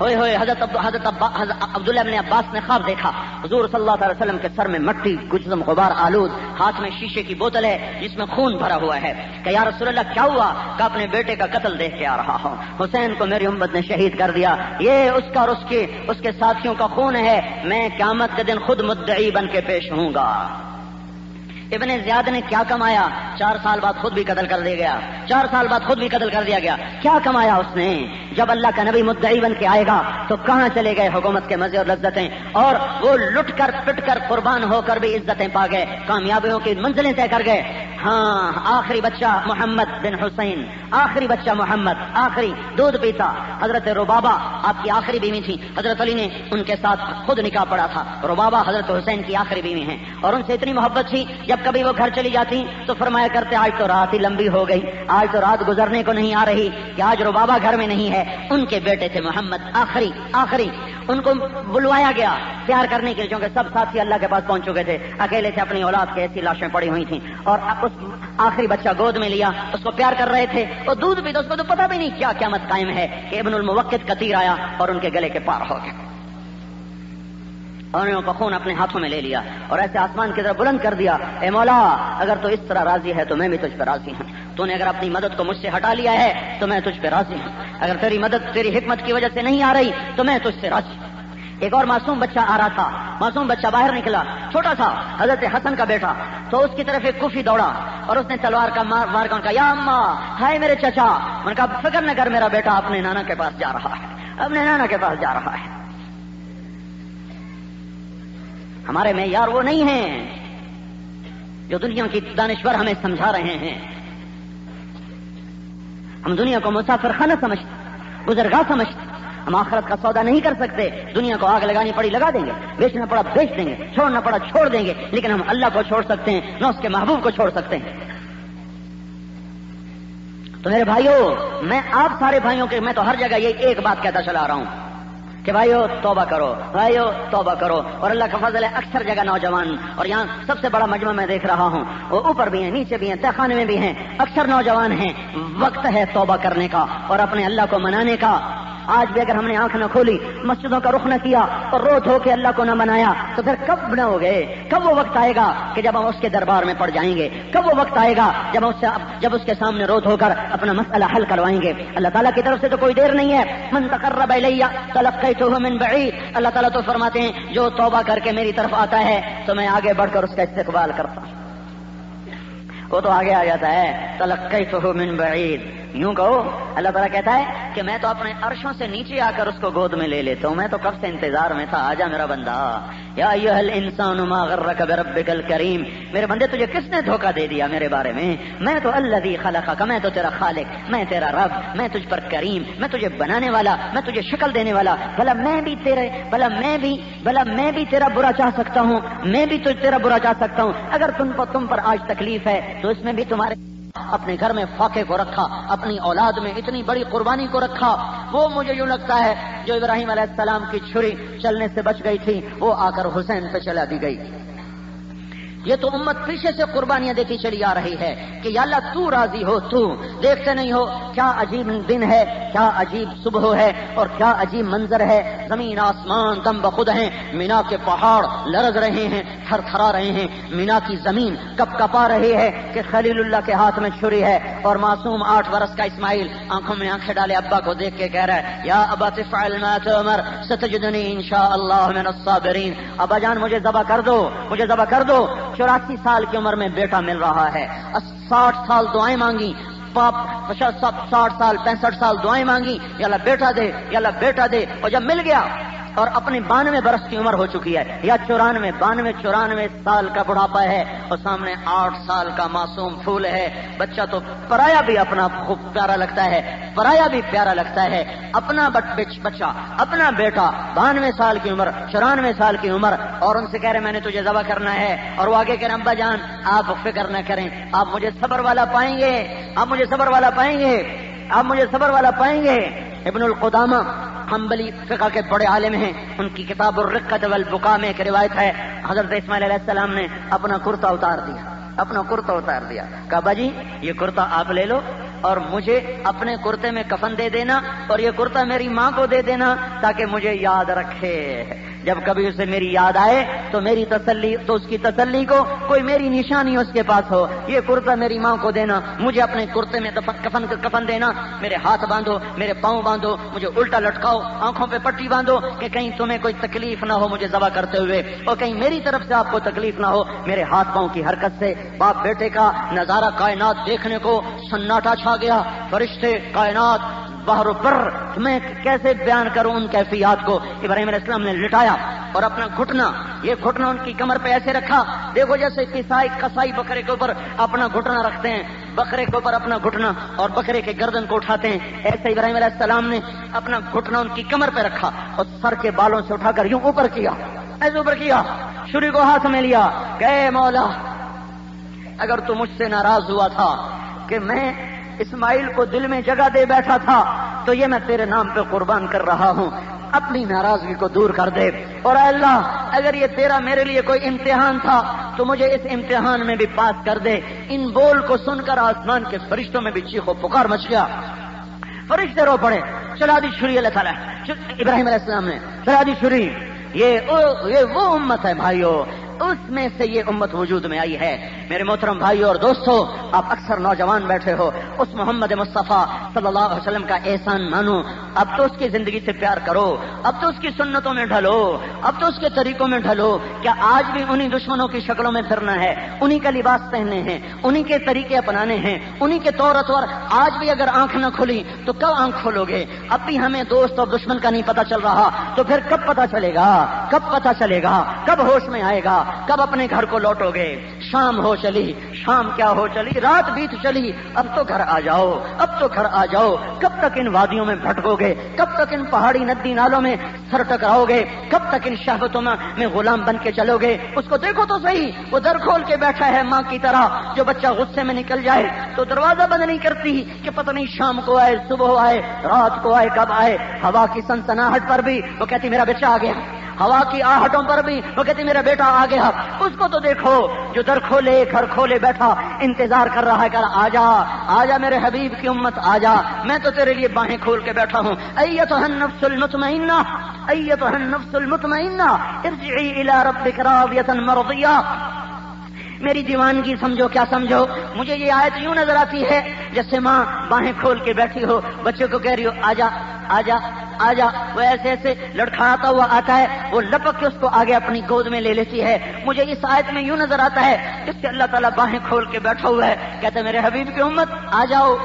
Speaker 3: ہوئے ہوئے حضرت عبداللہ ابن عباس نے خواب دیکھا حضور صلی اللہ علیہ وسلم کے سر میں مٹی گجزم غبار آلود، ہاتھ میں شیشے کی بوتل ہے جس میں خون بھرا ہوا ہے کہ یا رسول اللہ کیا ہوا؟ کہ اپنے بیٹے کا قتل دیکھ کے آ رہا ہوں، حسین کو میری امت نے شہید کر دیا، یہ اس کا اور اس کے ساتھیوں کا خون ہے، میں قیامت کے دن خود مدعی بن کے پیش ہوں گا۔ ابن زیاد نے کیا کمایا؟ 4 سال بعد خود بھی قتل کر دیا گیا، 4 سال بعد خود بھی قتل کر دیا گیا۔ کیا کمایا اس نے؟ جب اللہ کا نبی مدعی بن کے آئے گا تو کہاں چلے گئے حکومت کے مزے اور لذتیں، اور وہ لٹ کر پٹ کر قربان ہو کر بھی عزتیں پا گئے، کامیابیوں کی منزلیں طے کر گئے۔ ہاں، آخری بچہ محمد بن حسین، آخری بچہ محمد، آخری دودھ پیتا۔ حضرت ربابہ آپ کی آخری بیوی تھی، حضرت علی نے ان کے ساتھ خود نکاح پڑا تھا۔ ربابہ حضرت حسین کی آخری بیوی ہیں اور ان سے اتنی محبت تھی جب کبھی وہ گھر چلی جاتی تو فرمایا کرتے آج تو رات ہی لمبی ہو گئی، آج تو رات گزرنے کو نہیں آ رہی کہ آج ربابہ گھر میں نہیں ہے۔ ان کے بیٹے تھے محمد، آخری ان کو بلوایا گیا پیار کرنے کے لیے، کیونکہ سب ساتھی اللہ کے پاس پہنچ چکے تھے، اکیلے تھے، اپنی اولاد کے ایسی لاشیں پڑی ہوئی تھیں، اور اس آخری بچہ گود میں لیا، اس کو پیار کر رہے تھے، وہ دودھ پیتا، اس کو تو پتہ بھی نہیں کیا قیامت قائم ہے کہ ابن الموقد قطیر آیا اور ان کے گلے کے پار ہو گیا، اور انہوں کا خون اپنے ہاتھوں میں لے لیا اور ایسے آسمان کی طرف بلند کر دیا، اے مولا اگر تو اس طرح راضی ہے تو میں بھی تجھ پہ راضی ہوں، تو نے اگر اپنی مدد کو مجھ سے ہٹا لیا ہے تو میں تجھ پہ راضی ہوں، اگر تیری مدد تیری حکمت کی وجہ سے نہیں آ رہی تو میں تجھ سے راضی ہوں۔ ایک اور معصوم بچہ آ رہا تھا، معصوم بچہ باہر نکلا، چھوٹا تھا، حضرت حسن کا بیٹا، تو اس کی طرف ایک کوفی دوڑا اور اس نے تلوار کا مار کر کہا یا اماں، ہائے میرے چچا۔ میں نے کہا فکر نہ کر، میرا بیٹا اپنے نانا کے پاس جا رہا ہے، اپنے نانا کے پاس جا رہا ہے۔ ہمارے معیار وہ نہیں ہیں جو دنیا کی دانشور ہمیں سمجھا رہے ہیں۔ ہم دنیا کو مسافر خانہ سمجھتے، گزرگاہ سمجھتے، ہم آخرت کا سودا نہیں کر سکتے۔ دنیا کو آگ لگانی پڑی لگا دیں گے، بیچنا پڑا بیچ دیں گے، چھوڑنا پڑا چھوڑ دیں گے، لیکن ہم اللہ کو چھوڑ سکتے ہیں، نہ اس کے محبوب کو چھوڑ سکتے ہیں۔ تو میرے بھائیوں، میں آپ سارے بھائیوں کے، میں تو ہر جگہ یہ ایک بات کہتا چلا رہا ہوں کہ بھائیو توبہ کرو، بھائیو توبہ کرو، اور اللہ کا فضل ہے اکثر جگہ نوجوان، اور یہاں سب سے بڑا مجمع میں دیکھ رہا ہوں، وہ اوپر بھی ہیں، نیچے بھی ہیں، تہخانے میں بھی ہیں، اکثر نوجوان ہیں۔ وقت ہے توبہ کرنے کا اور اپنے اللہ کو منانے کا۔ آج بھی اگر ہم نے آنکھ نہ کھولی، مسجدوں کا رخ نہ کیا اور رو دھو کے اللہ کو نہ منایا تو پھر کب نہ ہو گئے؟ کب وہ وقت آئے گا کہ جب ہم اس کے دربار میں پڑ جائیں گے؟ کب وہ وقت آئے گا جب اس کے سامنے رو دھو کر اپنا مسئلہ حل کروائیں گے؟ اللہ تعالیٰ کی طرف سے تو کوئی دیر نہیں ہے۔ من تقرب الی تلقیتہ من بعید، اللہ تعالیٰ تو فرماتے ہیں جو توبہ کر کے میری طرف آتا ہے تو میں آگے بڑھ کر اس کا استقبال کرتا ہوں۔ وہ تو آگے آ جاتا ہے، تلقیتہ من بعید، یوں کہو اللہ تعالیٰ کہتا ہے کہ میں تو اپنے عرشوں سے نیچے آ کر اس کو گود میں لے لیتا ہوں، میں تو کب سے انتظار میں تھا، آجا میرا بندہ۔ یا ایھا الانسان ما غرک بربک الکریم، میرے بندے تجھے کس نے دھوکہ دے دیا میرے بارے میں تو الذی خلقک، میں تو تیرا خالق، میں تیرا رب، میں تجھ پر کریم، میں تجھے بنانے والا، میں تجھے شکل دینے والا، بھلا میں بھی تیرا برا چاہ سکتا ہوں، میں بھی تیرا برا چاہ سکتا ہوں۔ اگر تم پر آج تکلیف ہے تو اس میں بھی تمہارے اپنے گھر میں فاقے کو رکھا، اپنی اولاد میں اتنی بڑی قربانی کو رکھا۔ وہ مجھے یوں لگتا ہے جو ابراہیم علیہ السلام کی چھری چلنے سے بچ گئی تھی وہ آ کر حسین پہ چلا دی گئی۔ یہ تو امت پیچھے سے قربانیاں دیتی چلی آ رہی ہے کہ یا اللہ تو راضی ہو، تو دیکھتے نہیں ہو کیا عجیب دن ہے، کیا عجیب صبح ہے اور کیا عجیب منظر ہے۔ زمین آسمان دم بخود ہیں، مینا کے پہاڑ لرز رہے ہیں، تھر تھرا رہے ہیں، مینا کی زمین کپ کپا رہی ہے کہ خلیل اللہ کے ہاتھ میں چھری ہے، اور معصوم 8 برس کا اسماعیل آنکھوں میں آنکھیں ڈالے ابا کو دیکھ کے کہہ رہا ہے یا ابا تفعل ما تؤمر ستجدنی انشاءاللہ من الصابرین، ابا جان مجھے ذبح کر دو، مجھے ذبح کر دو۔ 84 سال کی عمر میں بیٹا مل رہا ہے، 60 سال دعائیں مانگی، 60 سال 65 سال دعائیں مانگی یا اللہ بیٹا دے، یا اللہ بیٹا دے، اور جب مل گیا اور اپنی 92 برس کی عمر ہو چکی ہے یا 94 سال کا بڑھاپا ہے اور سامنے 8 سال کا معصوم پھول ہے، بچہ تو پرایا بھی اپنا خوب پیارا لگتا ہے، پرایا بھی پیارا لگتا ہے، اپنا بچہ، اپنا بیٹا 92 سال کی عمر، 94 سال کی عمر، اور ان سے کہہ رہے میں نے تجھے ذبح کرنا ہے، اور وہ آگے کہہ رہے ابا جان آپ فکر نہ کریں، آپ مجھے صبر والا پائیں گے، آپ مجھے صبر والا پائیں گے، آپ مجھے صبر والا پائیں گے۔ ابن القدامہ حنبلی فقہ کے بڑے عالم ہیں، ان کی کتاب الرقۃ والبقاء میں ایک روایت ہے حضرت اسماعیل علیہ السلام نے اپنا کرتا اتار دیا، کہا ابا جی یہ کرتا آپ لے لو، اور مجھے اپنے کرتے میں کفن دے دینا اور یہ کرتا میری ماں کو دے دینا تاکہ مجھے یاد رکھے. جب کبھی اسے میری یاد آئے تو میری تسلی، تو اس کی تسلی کو کوئی میری نشانی اس کے پاس ہو. یہ کرتا میری ماں کو دینا، مجھے اپنے کرتے میں کفن دینا. میرے ہاتھ باندھو، میرے پاؤں باندھو، مجھے الٹا لٹکاؤ، آنکھوں پہ پٹی باندھو کہ کہیں تمہیں کوئی تکلیف نہ ہو مجھے ذبح کرتے ہوئے، اور کہیں میری طرف سے آپ کو تکلیف نہ ہو. میرے ہاتھ پاؤں کی حرکت سے باپ بیٹے کا نظارہ کائنات دیکھنے کو سناٹا چھا گیا. فرشتے، کائنات، بحر و بر، میں کیسے بیان کروں ان کیفیات کو. ابراہیم علیہ السلام نے لٹایا اور اپنا گھٹنا، یہ گھٹنا ان کی کمر پہ ایسے رکھا. دیکھو جیسے کسائی بکرے کے اوپر اپنا گھٹنا رکھتے ہیں، بکرے کے اوپر اپنا گھٹنا اور بکرے کے گردن کو اٹھاتے ہیں، ایسے ابراہیم علیہ السلام نے اپنا گھٹنا ان کی کمر پہ رکھا اور سر کے بالوں سے اٹھا کر یوں اوپر کیا، ایسے اوپر کیا، چھری کو ہاتھ میں لیا کہ اے مولا، اگر تو مجھ سے ناراض ہوا تھا کہ میں اسماعیل کو دل میں جگہ دے بیٹھا تھا تو یہ میں تیرے نام پہ قربان کر رہا ہوں، اپنی ناراضگی کو دور کر دے. اور اے اللہ، اگر یہ تیرا میرے لیے کوئی امتحان تھا تو مجھے اس امتحان میں بھی پاس کر دے. ان بول کو سن کر آسمان کے فرشتوں میں بھی چیخ و پکار مچ گیا. فرشتے رو پڑے. چلا دی چھری اللہ تعالیٰ، ابراہیم علیہ السلام نے چلا دی چھری. یہ وہ امت ہے بھائیو، اس میں سے یہ امت وجود میں آئی ہے. میرے محترم بھائیو اور دوستو، آپ اکثر نوجوان بیٹھے ہو، اس محمد مصطفیٰ صلی اللہ علیہ وسلم کا احسان مانو. اب تو اس کی زندگی سے پیار کرو، اب تو اس کی سنتوں میں ڈھلو، اب تو اس کے طریقوں میں ڈھلو. کیا آج بھی انہی دشمنوں کی شکلوں میں پھرنا ہے، انہی کا لباس پہننے ہیں، انہی کے طریقے اپنانے ہیں، انہی کے طور اطوار؟ آج بھی اگر آنکھ نہ کھلی تو کب آنکھ کھولو گے؟ اب بھی ہمیں دوست اور دشمن کا نہیں پتا چل رہا تو پھر کب پتا چلے گا؟ کب پتا چلے گا؟ کب ہوش میں آئے گا؟ کب اپنے گھر کو لوٹو گے؟ شام ہو چلی، شام کیا ہو چلی، رات بیت چلی، اب تو گھر آ جاؤ، اب تو گھر آ جاؤ. کب تک ان وادیوں میں بھٹکو گے؟ کب تک ان پہاڑی ندی نالوں میں سر ٹکراؤ گے؟ کب تک ان شہوتوں میں غلام بن کے چلو گے؟ اس کو دیکھو تو صحیح، وہ در کھول کے بیٹھا ہے ماں کی طرح. جو بچہ غصے میں نکل جائے تو دروازہ بند نہیں کرتی کہ پتہ نہیں شام کو آئے، صبح آئے، رات کو آئے، کب آئے. ہوا کی سنسناہٹ پر بھی وہ کہتی میرا بچہ آ گیا، ہوا کی آہٹوں پر بھی وہ کہتی میرا بیٹا آ گیا. اس کو تو دیکھو جو در کھولے گھر کھولے بیٹھا انتظار کر رہا ہے، کر آ جا میرے حبیب کی امت آ جا، میں تو تیرے لیے باہیں کھول کے بیٹھا ہوں. ایتھا النفس المطمئنہ، ایتھا النفس المطمئنہ ارجعی الی ربک راضیۃ مرضیہ. میری دیوانگی سمجھو، کیا سمجھو؟ مجھے یہ آیت یوں نظر آتی ہے جیسے ماں باہیں کھول کے بیٹھی ہو، بچے کو کہہ رہی ہو آجا آجا آجا. وہ ایسے ایسے لڑکھڑاتا ہوا آتا ہے، وہ لپک کے اس کو آگے اپنی گود میں لے لیتی ہے. مجھے اس آیت میں یوں نظر آتا ہے جس سے اللہ تعالیٰ باہیں کھول کے بیٹھا ہوا ہے، کہتا ہے میرے حبیب کی امت آ جاؤ،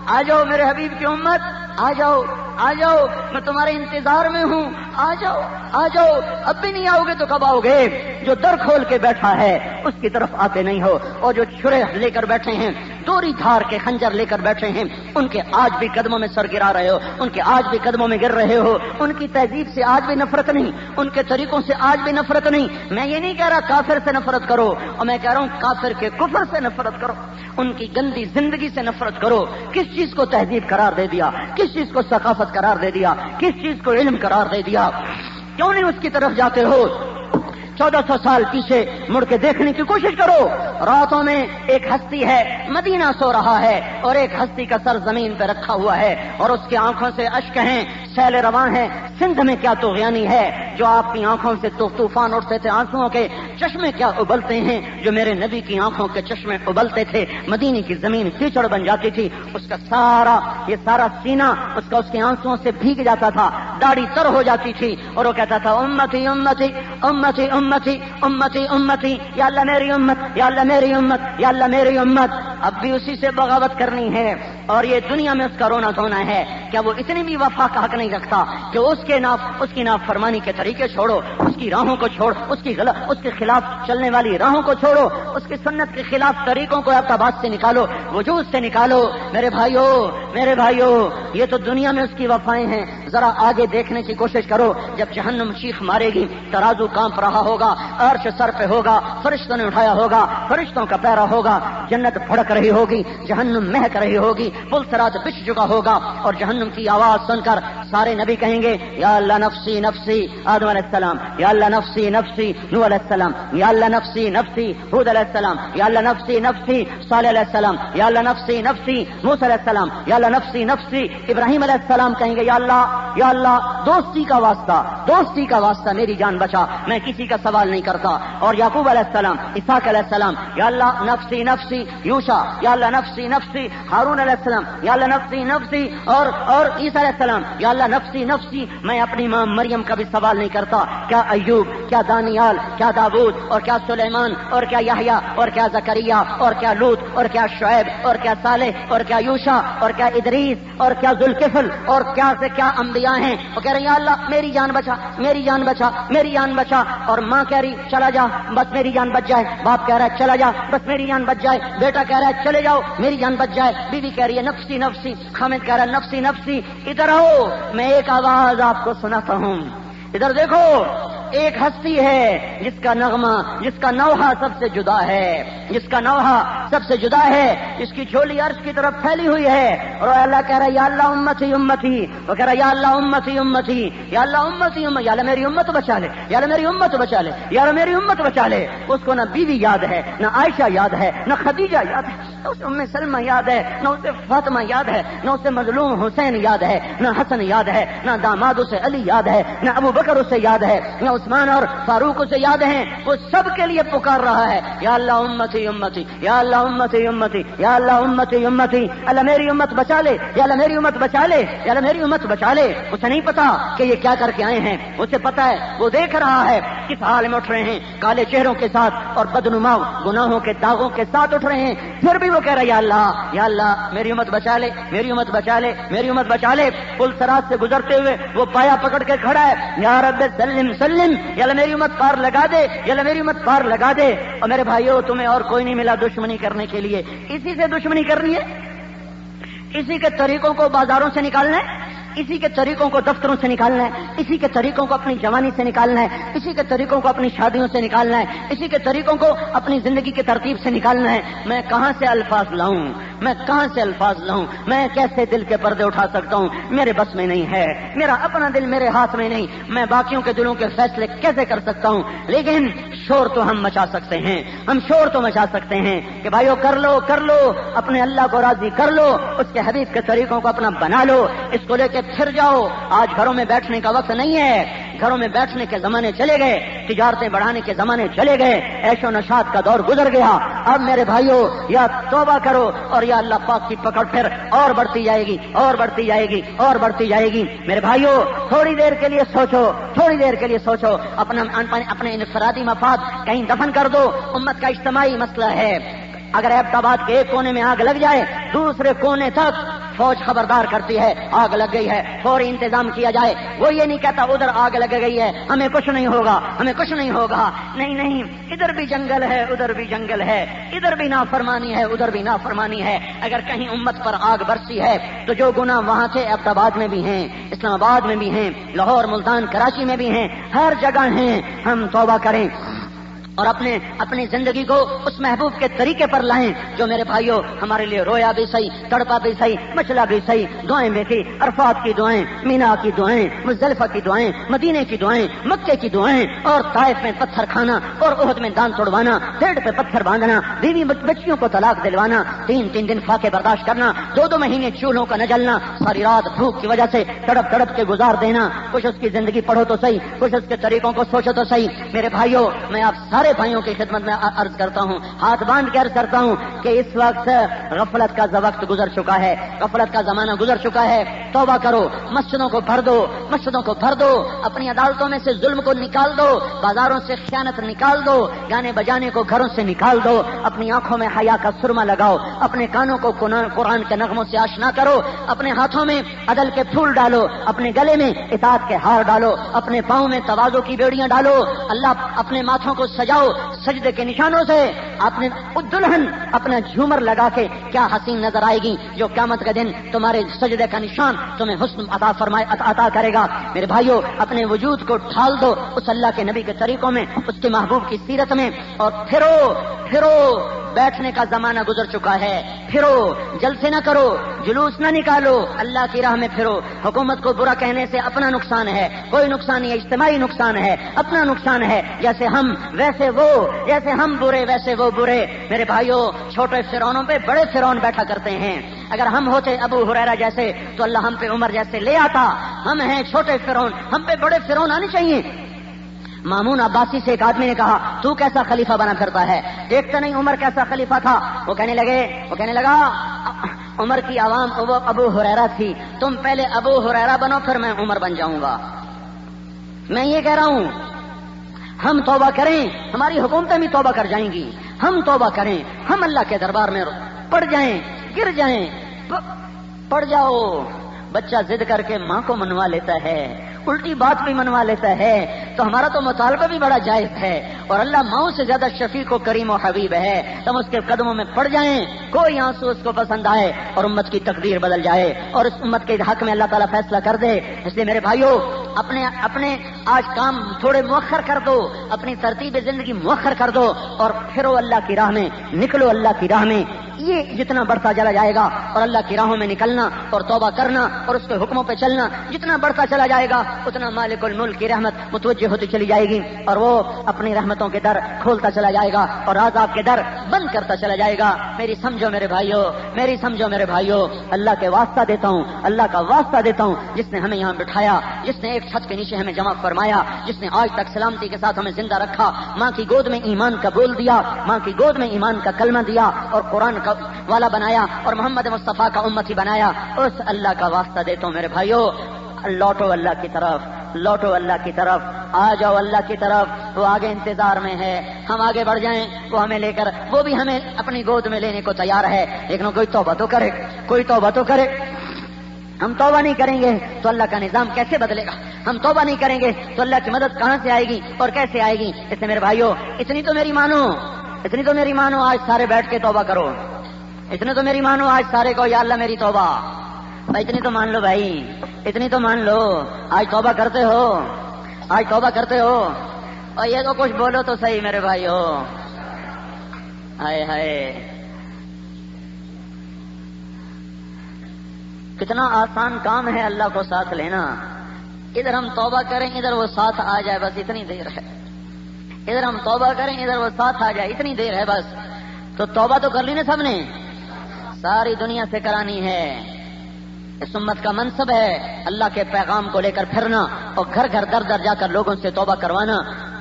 Speaker 3: آ جاؤ میرے حبیب کی امت آ جاؤ، آ جاؤ، میں تمہارے انتظار میں ہوں، آ جاؤ آ جاؤ. اب بھی نہیں آؤ گے تو کب آؤ گے؟ جو در کھول کے بیٹھا ہے اس کی طرف آتے نہیں ہو، اور جو چھرے لے کر بیٹھے ہیں، دوری دھار کے خنجر لے کر بیٹھے ہیں، ان کے آج بھی قدموں میں سر گرا رہے ہو، ان کے آج بھی قدموں میں گر رہے ہو. ان کی تہذیب سے آج بھی نفرت نہیں، ان کے طریقوں سے آج بھی نفرت نہیں. میں یہ نہیں کہہ رہا کافر سے نفرت کرو، اور میں کہہ رہا ہوں کافر کے کفر سے نفرت کرو، ان کی گندی زندگی سے نفرت کرو. کس چیز کو تہذیب قرار دے دیا؟ کس چیز کو ثقافت قرار دے دیا؟ کس چیز کو علم قرار دے دیا؟ کیوں نہیں اس کی طرف جاتے ہو؟ 1400 سال پیچھے مڑ کے دیکھنے کی کوشش کرو. راتوں میں ایک ہستی ہے، مدینہ سو رہا ہے، اور ایک ہستی کا سر زمین پہ رکھا ہوا ہے، اور اس کی آنکھوں سے اشک ہیں، سیل رواں ہیں. سندھ میں کیا طغیانی ہے جو آپ کی آنکھوں سے طوفان اٹھتے تھے آنسوؤں کے، چشمے کیا ابلتے ہیں جو میرے نبی کی آنکھوں کے چشمے ابلتے تھے. مدینے کی زمین کیچڑ بن جاتی تھی، اس کا سارا سینہ اس کے آنسوؤں سے بھیگ جاتا تھا، داڑھی تر ہو جاتی تھی، اور وہ کہتا تھا امتی امتی امتی امتی امتی امتی، یا اللہ میری امت، یا اللہ میری امت، یا اللہ میری امت. اب بھی اسی سے بغاوت کرنی ہے، اور یہ دنیا میں اس کا رونا دھونا ہے. کیا وہ اتنی بھی وفا کا حق نہیں رکھتا کہ اس کی نافرمانی کے طریقے چھوڑو، اس کی راہوں کو چھوڑ، اس کے خلاف چلنے والی راہوں کو چھوڑو، اس کی سنت کے خلاف طریقوں کو اعتبار سے نکالو، وجود سے نکالو. میرے بھائیو، یہ تو دنیا میں اس کی وفائیں ہیں. ذرا آگے دیکھنے کی کوشش کرو. جب جہنم چیخ مارے گی، ترازو کانپ رہا ہوگا، عرش سر پہ ہوگا، فرشتوں نے اٹھایا ہوگا، فرشتوں کا پیرا ہوگا، جنت بھڑک رہی ہوگی، جہنم مہک رہی ہوگی، پل صراط بچھ چکا ہوگا، اور جہنم کی آواز سن کر سارے نبی کہیں گے یا اللہ نفسی نفسی آدم علیہ السلام، یا اللہ نفسی نفسی نوح علیہ السلام، یا اللہ نفسی نفسی ہود علیہ السلام، یا اللہ نفسی نفسی صالح علیہ السلام، یا اللہ نفسی نفسی موسیٰ علیہ السلام، یا اللہ نفسی نفسی ابراہیم علیہ السلام کہیں گے یا اللہ دوستی کا واسطہ میری جان بچا، میں کسی کا سوال نہیں کرتا. اور یعقوب علیہ السلام، اسحاق علیہ السلام، یا اللہ نفسی نفسی یوشع، یا اللہ نفسی نفسی ہارون علیہ السلام، یا اللہ نفسی نفسی اور عیسیٰ علیہ السلام، یا اللہ نفسی نفسی میں اپنی ماں مریم کا بھی سوال نہیں کرتا. کیا ایوب، کیا دانیال، کیا داؤد، اور کیا سلیمان، اور کیا یحییٰ، اور کیا زکریا، اور کیا لوط، اور کیا شعیب، اور کیا صالح، اور کیا یوشع، اور کیا ادریس، اور کیا ذوالکفل، اور کیا سے کیا انبیاء ہیں. وہ کہہ رہے ہیں یا اللہ میری جان بچا، میری جان بچا، میری جان بچا. اور ماں کہہ رہی چلا جا بس میری جان بچ جائے، باپ کہہ رہا ہے چلا جا بس میری جان بچ جائے، بیٹا کہہ رہا ہے چلے جاؤ میری جان بچ جائے، بیوی کہہ رہی ہے نفسی نفسی، خامد کہہ رہا ہے نفسی نفسی. ادھر آؤ میں ایک آواز آپ کو سناتا ہوں. ادھر دیکھو ایک ہستی ہے جس کا نغمہ، جس کا نوحہ سب سے جدا ہے، جس کا نوحہ سب سے جدا ہے، جس کی جھولی عرش کی طرف پھیلی ہوئی ہے. اور اللہ کہہ رہا ہے یا اللہ امتی امتی، وہ کہہ رہا ہے یا اللہ امتی امتی، یا اللہ امتی امتی، یا اللہ میری امت بچا لے، یا اللہ میری امت بچا لے، یا اللہ میری امت بچا لے. اس کو نہ بیوی یاد ہے، نہ عائشہ یاد ہے، نہ خدیجہ یاد ہے، نہ اسے ام سلمہ یاد ہے، نہ اسے فاطمہ یاد ہے، نہ اسے مظلوم حسین یاد ہے، نہ حسن یاد ہے، نہ داماد اسے علی یاد ہے، نہ ابو بکر اسے یاد ہے، نہ عثمان اور فاروق اسے یاد ہیں. وہ سب کے لیے پکار رہا ہے یا اللہ امتی امتی، یا اللہ امتی امتی، یا اللہ امتی امتی. اللہ میری امت بچا لے، یا اللہ میری امت بچا لے، یا اللہ میری امت بچا لے. اسے نہیں پتا کہ یہ کیا کر کے آئے ہیں، اسے پتا ہے، وہ دیکھ رہا ہے کس حال میں اٹھ رہے ہیں، کالے چہروں کے ساتھ اور بدنما گناہوں کے داغوں کے ساتھ اٹھ رہے ہیں. پھر بھی وہ کہہ رہا ہے یا اللہ میری امت بچا لے، میری امت بچا لے، میری امت بچا لے. پل صراط سے گزرتے ہوئے وہ پایا پکڑ کے کھڑا ہے یا رب سلم سلم، یا اللہ میری امت پار لگا دے، یا اللہ میری امت پار لگا دے. اور میرے بھائیوں تمہیں اور کوئی نہیں ملا دشمنی کرنے کے لیے، اسی سے دشمنی کرنی ہے، اسی کے طریقوں کو بازاروں سے نکالنا ہے، اسی کے طریقوں کو دفتروں سے نکالنا ہے، اسی کے طریقوں کو اپنی جوانی سے نکالنا ہے، اسی کے طریقوں کو اپنی شادیوں سے نکالنا ہے، اسی کے طریقوں کو اپنی زندگی کی ترتیب سے نکالنا ہے. میں کہاں سے الفاظ لاؤں، میں کہاں سے الفاظ لاؤں، میں کیسے دل کے پردے اٹھا سکتا ہوں، میرے بس میں نہیں ہے، میرا اپنا دل میرے ہاتھ میں نہیں، میں باقیوں کے دلوں کے فیصلے کیسے کر سکتا ہوں. لیکن شور تو ہم مچا سکتے ہیں، ہم شور تو مچا سکتے ہیں کہ بھائیو کر لو اپنے اللہ کو راضی کر لو، اس کے حبیب کے طریقوں کو اپنا بنا لو، اس کو لے کے پھر جاؤ. آج گھروں میں بیٹھنے کا وقت نہیں ہے، گھروں میں بیٹھنے کے زمانے چلے گئے، تجارتیں بڑھانے کے زمانے چلے گئے، عیش و نشاط کا دور گزر گیا. اب میرے بھائیو یا توبہ کرو اور یا اللہ پاک کی پکڑ پھر اور بڑھتی جائے گی اور بڑھتی جائے گی اور بڑھتی جائے گی. میرے بھائیو تھوڑی دیر کے لیے سوچو، تھوڑی دیر کے لیے سوچو، اپنے انفرادی مفاد کہیں دفن کر دو. امت کا اجتماعی مسئلہ ہے. اگر ایبٹ آباد کے ایک کونے میں آگ لگ جائے دوسرے کونے تک فوج خبردار کرتی ہے آگ لگ گئی ہے، فوری انتظام کیا جائے. وہ یہ نہیں کہتا ادھر آگ لگ گئی ہے ہمیں کچھ نہیں ہوگا، ہمیں کچھ نہیں ہوگا. نہیں، ادھر بھی جنگل ہے ادھر بھی جنگل ہے، ادھر بھی نافرمانی ہے ادھر بھی نافرمانی ہے. اگر کہیں امت پر آگ برسی ہے تو جو گناہ وہاں تھے ایبٹ آباد میں بھی ہیں، اسلام آباد میں بھی ہیں، لاہور ملتان کراچی میں بھی ہیں، ہر جگہ ہیں. ہم توبہ کریں اور اپنی زندگی کو اس محبوب کے طریقے پر لائیں جو میرے بھائیوں ہمارے لیے رویا بھی صحیح، تڑپا بھی صحیح، مچلا بھی صحیح، دعائیں بھی تھی، عرفات کی دعائیں، مینا کی دعائیں، مزدلفہ کی دعائیں، مدینے کی دعائیں، مکے کی دعائیں، اور طائف میں پتھر کھانا اور احد میں دان توڑوانا، پیڑ پہ پتھر باندھنا، بیوی بچیوں کو طلاق دلوانا، 3 دن فاقے برداشت کرنا، 2 مہینے چولہوں کا نہ جلنا، ساری رات بھوک کی وجہ سے تڑپ کے گزار دینا. کچھ اس کی زندگی پڑھو تو صحیح، کچھ اس کے طریقوں کو سوچو تو صحیح. میرے بھائیوں میں آپ سارے بھائیوں کی خدمت میں عرض کرتا ہوں، ہاتھ باندھ کے عرض کرتا ہوں کہ اس وقت غفلت کا وقت گزر چکا ہے، غفلت کا زمانہ گزر چکا ہے. توبہ کرو، مسجدوں کو بھر دو، اپنی عدالتوں میں سے ظلم کو نکال دو، بازاروں سے خیانت نکال دو، گانے بجانے کو گھروں سے نکال دو، اپنی آنکھوں میں حیا کا سرما لگاؤ، اپنے کانوں کو قرآن کے نغموں سے آشنا کرو، اپنے ہاتھوں میں عدل کے پھول ڈالو، اپنے گلے میں اطاعت کے ہار ڈالو، اپنے پاؤں میں تواضع کی بیڑیاں ڈالو. اللہ اپنے ماتھوں کو سجاؤ سجدے کے نشانوں سے. اپنے دلہن اپنا جھومر لگا کے کیا حسین نظر آئے گی جو قیامت کے دن تمہارے سجدے کا نشان تمہیں حسن عطا کرے گا. میرے بھائیوں اپنے وجود کو ڈھال دو اس اللہ کے نبی کے طریقوں میں، اس کے محبوب کی سیرت میں، اور پھرو بیٹھنے کا زمانہ گزر چکا ہے. پھرو، جلسے نہ کرو، جلوس نہ نکالو، اللہ کی راہ میں پھرو. حکومت کو برا کہنے سے اپنا نقصان ہے، کوئی نقصان نہیں، اجتماعی نقصان ہے، اپنا نقصان ہے. جیسے ہم ویسے وہ، جیسے ہم برے ویسے وہ برے. میرے بھائیوں، چھوٹے فرعونوں پہ بڑے فرعون بیٹھا کرتے ہیں. اگر ہم ہوتے ابو ہریرہ جیسے تو اللہ ہم پہ عمر جیسے لے آتا. ہم ہیں چھوٹے فرعون، ہم پہ بڑے فرعون آنے چاہیے. مامون عباسی سے ایک آدمی نے کہا تو کیسا خلیفہ بنا پھرتا ہے، دیکھتا نہیں عمر کیسا خلیفہ تھا. وہ کہنے لگا عمر کی عوام وہ ابو ہریرہ تھی، تم پہلے ابو ہریرہ بنو پھر میں عمر بن جاؤں گا. میں یہ کہہ رہا ہوں ہم توبہ کریں، ہماری حکومتیں بھی توبہ کر جائیں گی. ہم توبہ کریں، ہم اللہ کے دربار میں پڑ جائیں، گر جائیں. پڑ جاؤ. بچہ ضد کر کے ماں کو منوا لیتا ہے، الٹی بات بھی منوا لیتا ہے، تو ہمارا تو مطالبہ بھی بڑا جائز ہے. اور اللہ ماؤں سے زیادہ شفیق و کریم و حبیب ہے. تم اس کے قدموں میں پڑ جائیں، کوئی آنسو اس کو پسند آئے اور امت کی تقدیر بدل جائے اور اس امت کے حق میں اللہ تعالیٰ فیصلہ کر دے. اس لیے میرے بھائیوں، اپنے آج کام تھوڑے مؤخر کر دو، اپنی ترتیب زندگی مؤخر کر دو اور پھرو اللہ کی راہ میں، نکلو اللہ کی راہ میں. یہ جتنا بڑھتا چلا جائے گا اور اللہ کی راہوں میں نکلنا اور توبہ کرنا اور اس کے حکموں پہ چلنا جتنا بڑھتا چلا جائے گا اتنا مالک الملک کی رحمت متوجہ ہوتی چلی جائے گی اور وہ اپنی رحمتوں کے در کھولتا چلا جائے گا اور عذاب کے در بند کرتا چلا جائے گا. میری سمجھو میرے بھائیوں، اللہ کے واسطہ دیتا ہوں، اللہ کا واسطہ دیتا ہوں، جس نے ہمیں یہاں بٹھایا، جس نے ایک چھت کے نیچے ہمیں جمع فرمایا، جس نے آج تک سلامتی کے ساتھ ہمیں زندہ رکھا، ماں کی گود میں ایمان کا بول دیا، ماں کی گود میں ایمان کا کلمہ دیا اور قرآن کا والا بنایا اور محمد مصطفیٰ کا امتی بنایا. اس اللہ کا واسطہ دیتا ہوں میرے بھائیوں، لوٹو اللہ کی طرف، لوٹو اللہ کی طرف، آ جاؤ اللہ کی طرف. وہ آگے انتظار میں ہے، ہم آگے بڑھ جائیں، وہ ہمیں لے کر، وہ بھی ہمیں اپنی گود میں لینے کو تیار ہے. لیکن کوئی توبہ تو کرے. ہم توبہ نہیں کریں گے تو اللہ کا نظام کیسے بدلے گا؟ ہم توبہ نہیں کریں گے تو اللہ کی مدد کہاں سے آئے گی اور کیسے آئے گی؟ اس لیے میرے بھائیوں، اتنی تو میری مانو، آج سارے بیٹھ کے توبہ کرو. اتنے تو میری مانو آج سارے کو، یا اللہ میری توبہ. اتنی تو مان لو بھائی، اتنی تو مان لو. آج توبہ کرتے ہو اور یہ تو کچھ بولو تو صحیح میرے بھائیو. ہائے کتنا آسان کام ہے اللہ کو ساتھ لینا. ادھر ہم توبہ کریں، ادھر وہ ساتھ آ جائے، بس اتنی دیر ہے. ادھر ہم توبہ کریں، ادھر وہ ساتھ آ جائے، اتنی دیر ہے بس. تو توبہ تو کر لی نا سب نے، ساری دنیا سے کرانی ہے. اس امت کا منصب ہے اللہ کے پیغام کو لے کر پھرنا اور گھر گھر در در جا کر لوگوں سے توبہ کروانا.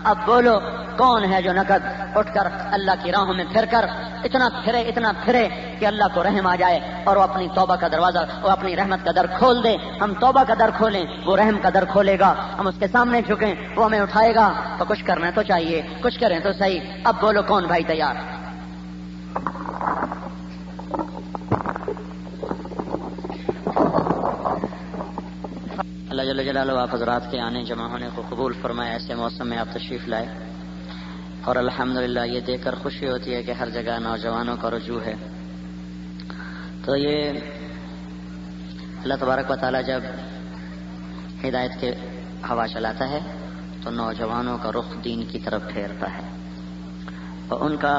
Speaker 3: اب بولو کون ہے جو نقد اٹھ کر اللہ کی راہوں میں پھر کر اتنا پھرے کہ اللہ کو رحم آ جائے اور وہ اپنی توبہ کا دروازہ، وہ اپنی رحمت کا در کھول دے. ہم توبہ کا در کھولیں، وہ رحم کا در کھولے گا. ہم اس کے سامنے جھکیں، وہ ہمیں اٹھائے گا. تو کچھ کرنا تو چاہیے، کچھ کریں تو صحیح. اب بولو کون بھائی تیار؟ اللہ جل جلالہ آپ حضرات کے آنے جمع ہونے کو قبول فرمائے. ایسے موسم میں آپ تشریف لائے اور الحمدللہ یہ دیکھ کر خوشی ہوتی ہے کہ ہر جگہ نوجوانوں کا رجوع ہے. تو یہ اللہ تبارک و تعالیٰ جب ہدایت کے ہوا چلاتا ہے تو نوجوانوں کا رخ دین کی طرف پھیرتا ہے اور ان کا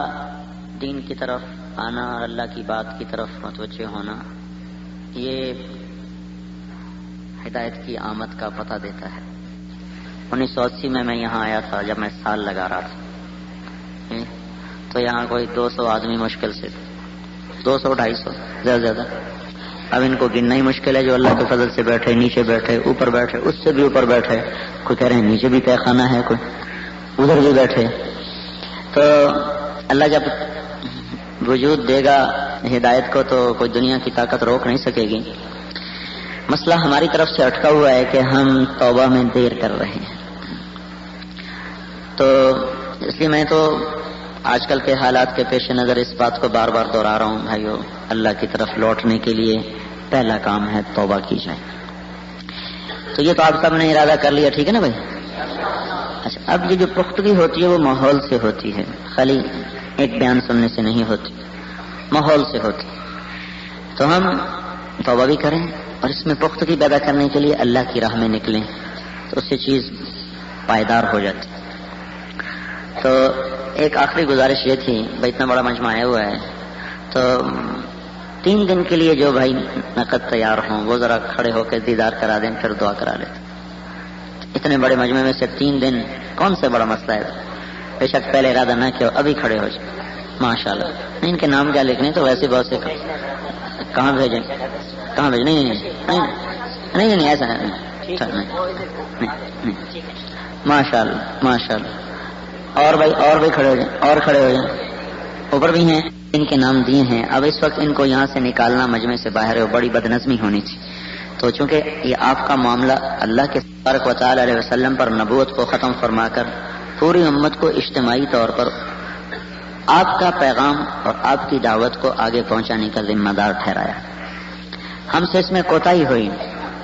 Speaker 3: دین کی طرف آنا اور اللہ کی بات کی طرف متوجہ ہونا یہ ہدایت کی آمد کا پتہ دیتا ہے. 1980 میں یہاں آیا تھا جب میں سال لگا رہا تھا، تو یہاں کوئی 200 آدمی مشکل سے، 200-250 زیادہ. اب ان کو گننا ہی مشکل ہے جو اللہ کے فضل سے بیٹھے، نیچے بیٹھے، اوپر بیٹھے، اس سے بھی اوپر بیٹھے. کوئی کہہ رہے ہیں نیچے بھی طے خانہ ہے، کوئی ادھر بھی بیٹھے. تو اللہ جب وجود دے گا ہدایت کو تو کوئی دنیا کی طاقت روک نہیں سکے گی. مسئلہ ہماری طرف سے اٹکا ہوا ہے کہ ہم توبہ میں دیر کر رہے ہیں. تو اس لیے میں تو آج کل کے حالات کے پیش نظر اس بات کو بار بار دہرا رہا ہوں بھائیو، اللہ کی طرف لوٹنے کے لیے پہلا کام ہے توبہ کی جائے. تو یہ تو آپ سب نے ارادہ کر لیا، ٹھیک ہے نا بھائی؟ اچھا، اب یہ جو پختگی ہوتی ہے وہ ماحول سے ہوتی ہے، خالی ایک بیان سننے سے نہیں ہوتی، ماحول سے ہوتی. تو ہم توبہ بھی کریں اور اس میں پختگی پیدا کرنے کے لیے اللہ کی راہ میں نکلیں تو اس سے چیز پائیدار ہو جاتی. تو ایک آخری گزارش یہ تھی، بھائی اتنا بڑا مجمع آیا ہوا ہے تو 3 دن کے لیے جو بھائی نقد تیار ہوں وہ ذرا کھڑے ہو کے دیدار کرا دیں، پھر دعا کرا لیتے. اتنے بڑے مجمع میں سے 3 دن کون سے بڑا مسئلہ ہے؟ بے شک پہلے ارادہ نہ کیا، ابھی کھڑے ہو جائیں. ماشاءاللہ. نہیں ان کے نام کیا لکھنے تو ویسے بہت سے کہاں بھیجیں؟ کہاں بھیجیں؟ نہیں ایسا نہیں. ماشاءاللہ ماشاءاللہ. اور بھی کھڑے ہو جائیں، اور کھڑے ہو جائیں. اوپر بھی ہیں ان کے نام دیے ہیں. اب اس وقت ان کو یہاں سے نکالنا مجمع سے باہر ہے، بڑی بدنظمی ہونی تھی. تو چونکہ یہ آپ کا معاملہ اللہ کے تبارک و تعالی علیہ وسلم پر نبوت کو ختم فرما کر پوری امت کو اجتماعی طور پر آپ کا پیغام اور آپ کی دعوت کو آگے پہنچانے کا ذمہ دار ٹھہرایا. ہم سے اس میں کوتاہی ہوئی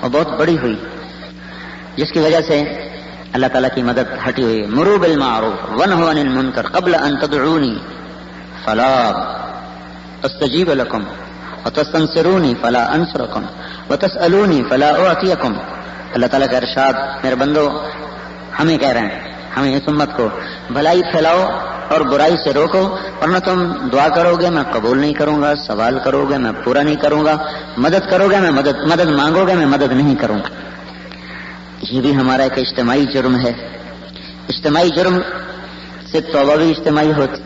Speaker 3: اور بہت بڑی ہوئی، جس کی وجہ سے اللہ تعالیٰ کی مدد ہٹی ہوئی. مروا بالمعروف ونہوا عن المنکر قبل ان تدعونی فلا استجیب لکم وتستنصرونی فلا انصرکم وتسألونی فلا اعطیکم. اللہ تعالیٰ کا ارشاد، میرے بندو ہمیں کہہ رہے ہیں، ہمیں اس امت کو بھلائی پھیلاؤ اور برائی سے روکو، ورنہ تم دعا کرو گے میں قبول نہیں کروں گا، سوال کرو گے میں پورا نہیں کروں گا، مدد کرو گے میں مدد مانگو گے میں مدد نہیں کروں گا. یہ بھی ہمارا ایک اجتماعی جرم ہے. اجتماعی جرم سے توبہ بھی اجتماعی ہوتی،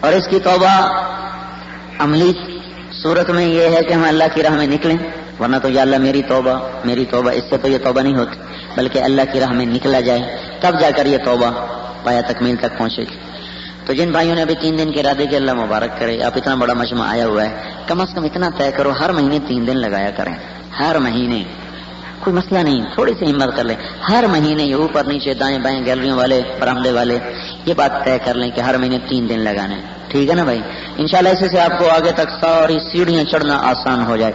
Speaker 3: اور اس کی توبہ عملی صورت میں یہ ہے کہ ہم اللہ کی راہ میں نکلیں، ورنہ تو یا اللہ میری توبہ، اس سے تو یہ توبہ نہیں ہوتی، بلکہ اللہ کی راہ میں نکلا جائے تب جا کر یہ توبہ پایا تکمیل تک پہنچے گی. تو جن بھائیوں نے ابھی 3 دن کے ارادے کے اللہ مبارک کرے، آپ اتنا بڑا مجمع آیا ہوا ہے، کم از کم اتنا طے کرو ہر مہینے 3 دن لگایا کریں. ہر مہینے کوئی مسئلہ نہیں، تھوڑی سی ہمت کر لیں. ہر مہینے یہ اوپر نیچے دائیں بائیں گیلریوں والے برآمدے والے یہ بات طے کر لیں کہ ہر مہینے 3 دن لگانے. ٹھیک ہے نا بھائی؟ انشاءاللہ اس سے آپ کو آگے تک ساری سیڑھیاں چڑھنا آسان ہو جائے.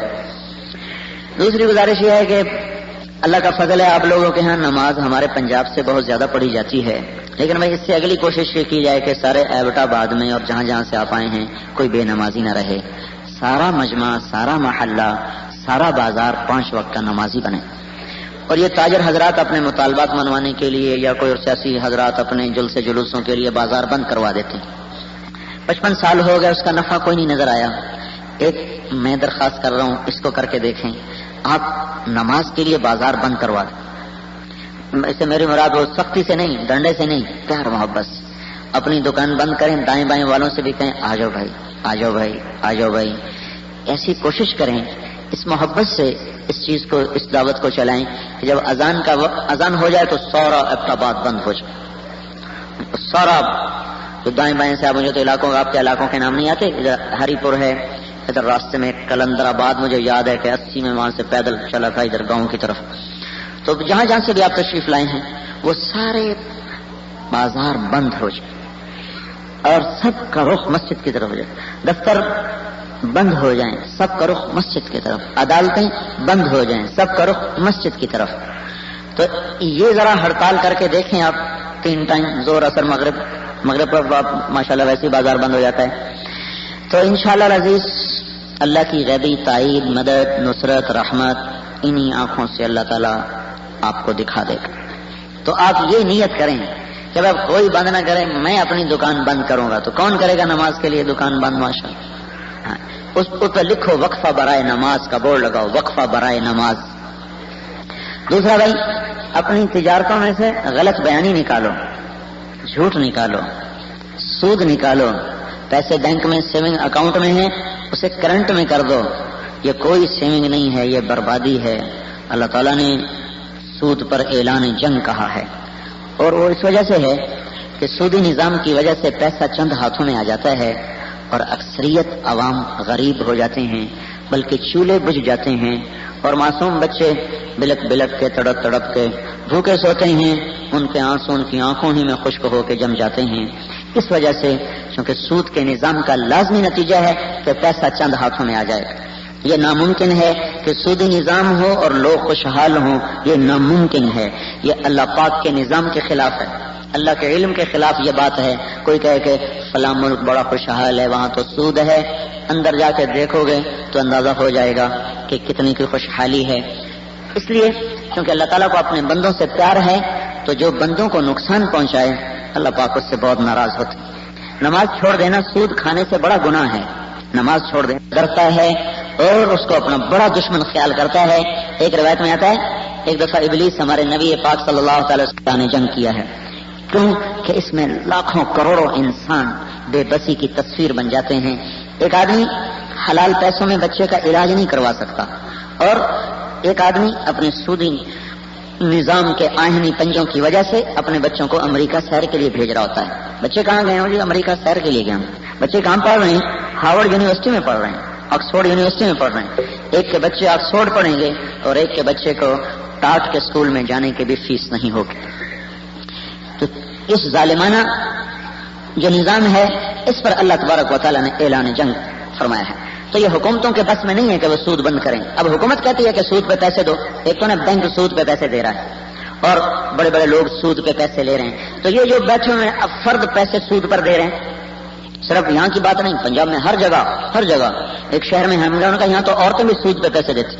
Speaker 3: دوسری گزارش یہ ہے کہ اللہ کا فضل ہے آپ لوگوں کے ہاں نماز ہمارے پنجاب سے بہت زیادہ پڑھی جاتی ہے، لیکن بھائی اس سے اگلی کوشش یہ کی جائے کہ سارے ایبٹ آباد میں اور جہاں جہاں سے آپ آئے ہیں کوئی بے نمازی نہ رہے. سارا مجمع، سارا محلہ، سارا بازار 5 وقت کا نمازی بنے. اور یہ تاجر حضرات اپنے مطالبات منوانے کے لیے یا کوئی سیاسی حضرات اپنے جلسے جلوسوں کے لیے بازار بند کروا دیتے ہیں. 55 سال ہو گئے، اس کا نفع کوئی نہیں نظر آیا. ایک میں درخواست کر رہا ہوں، اس کو کر کے دیکھیں. آپ نماز کے لیے بازار بند کروا دیں. اس سے میری مراد وہ سختی سے نہیں، ڈنڈے سے نہیں، پیار محبت سے. اپنی دکان بند کریں، دائیں بائیں والوں سے بھی کہیں آ جاؤ بھائی، آ جاؤ بھائی، آ جاؤ بھائی. ایسی کوشش کریں، اس محبت سے اس چیز کو، اس دعوت کو چلائیں کہ جب اذان ہو جائے تو سارا ابتاباد بند ہو جائے. سارا جو دائیں بائیں سے آپ مجھے تو علاقوں، آپ کے علاقوں کے نام نہیں آتے، ادھر ہری پور ہے، ادھر راستے میں کلندر آباد، مجھے یاد ہے کہ 80 میں وہاں سے پیدل چلا تھا ادھر گاؤں کی طرف. تو جہاں جہاں سے بھی آپ تشریف لائے ہیں وہ سارے بازار بند ہو جائے اور سب کا رخ مسجد کی طرف ہو جائے. دفتر بند ہو جائیں، سب کا رخ مسجد کی طرف. عدالتیں بند ہو جائیں، سب کا رخ مسجد کی طرف. تو یہ ذرا ہڑتال کر کے دیکھیں آپ. 3 ٹائم زور اثر مغرب پر ماشاءاللہ ویسے ہی بازار بند ہو جاتا ہے. تو انشاءاللہ العزیز اللہ کی غیبی تائید، مدد، نصرت، رحمت انہی آنکھوں سے اللہ تعالیٰ آپ کو دکھا دے گا. تو آپ یہ نیت کریں کہ اب کوئی بند نہ کرے، میں اپنی دکان بند کروں گا. تو کون کرے گا نماز کے لیے دکان بند؟ ماشاءاللہ. اس پہ لکھو وقفہ برائے نماز کا بورڈ لگاؤ، وقفہ برائے نماز. دوسرا بھائی، اپنی تجارتوں میں سے غلط بیانی نکالو، جھوٹ نکالو، سود نکالو. پیسے بینک میں سیونگ اکاؤنٹ میں ہیں، اسے کرنٹ میں کر دو. یہ کوئی سیونگ نہیں ہے، یہ بربادی ہے. اللہ تعالیٰ نے سود پر اعلان جنگ کہا ہے، اور وہ اس وجہ سے ہے کہ سودی نظام کی وجہ سے پیسہ چند ہاتھوں میں آ جاتا ہے اور اکثریت عوام غریب ہو جاتے ہیں، بلکہ چولہے بجھ جاتے ہیں، اور معصوم بچے بلک بلک کے تڑپ تڑپ کے بھوکے سوتے ہیں. ان کے آنسو ان کی آنکھوں ہی میں خشک ہو کے جم جاتے ہیں. اس وجہ سے چونکہ سود کے نظام کا لازمی نتیجہ ہے کہ پیسہ چند ہاتھوں میں آ جائے. یہ ناممکن ہے کہ سودی نظام ہو اور لوگ خوشحال ہوں، یہ ناممکن ہے. یہ اللہ پاک کے نظام کے خلاف ہے، اللہ کے علم کے خلاف یہ بات ہے. کوئی کہے کہ فلاں ملک بڑا خوشحال ہے، وہاں تو سود ہے، اندر جا کے دیکھو گے تو اندازہ ہو جائے گا کہ کتنی کی خوشحالی ہے. اس لیے کیونکہ اللہ تعالیٰ کو اپنے بندوں سے پیار ہے، تو جو بندوں کو نقصان پہنچائے اللہ پاک اس سے بہت ناراض ہوتے ہیں. نماز چھوڑ دینا سود کھانے سے بڑا گناہ ہے. نماز چھوڑ دینا ڈرتا ہے اور اس کو اپنا بڑا دشمن خیال کرتا ہے. ایک روایت میں آتا ہے ایک دفعہ ابلیس ہمارے نبی پاک صلی اللہ تعالی وسلم نے جنگ کیا ہے. کیوں کہ اس میں لاکھوں کروڑوں انسان بے بسی کی تصویر بن جاتے ہیں. ایک آدمی حلال پیسوں میں بچے کا علاج نہیں کروا سکتا اور ایک آدمی اپنے سودی نظام کے آہنی پنجوں کی وجہ سے اپنے بچوں کو امریکہ سیر کے لیے بھیج رہا ہوتا ہے. بچے کہاں گئے ہوں جی؟ امریکہ سیر کے لیے گئے ہوں. بچے کہاں پڑھ رہے ہیں؟ ہارورڈ یونیورسٹی میں پڑھ رہے ہیں, آکسفورڈ یونیورسٹی میں پڑھ رہے ہیں. ایک کے بچے آکسفورڈ پڑھیں گے اور ایک کے بچے کو ٹاٹ کے اسکول میں جانے کی بھی فیس نہیں ہوگی. تو اس ظالمانہ جو نظام ہے اس پر اللہ تبارک و تعالیٰ نے اعلان جنگ فرمایا ہے. تو یہ حکومتوں کے بس میں نہیں ہے کہ وہ سود بند کریں. اب حکومت کہتی ہے کہ سود پہ پیسے دو. ایک تو بینک سود پہ پیسے دے رہا ہے اور بڑے بڑے لوگ سود پہ پیسے لے رہے ہیں. تو یہ جو بیٹھے ہوئے ہیں اب فرد پیسے سود پر دے رہے ہیں. صرف یہاں کی بات نہیں, پنجاب میں ہر جگہ ایک شہر میں ہم لوگوں کا یہاں تو عورتیں بھی سود پہ پیسے دیتی.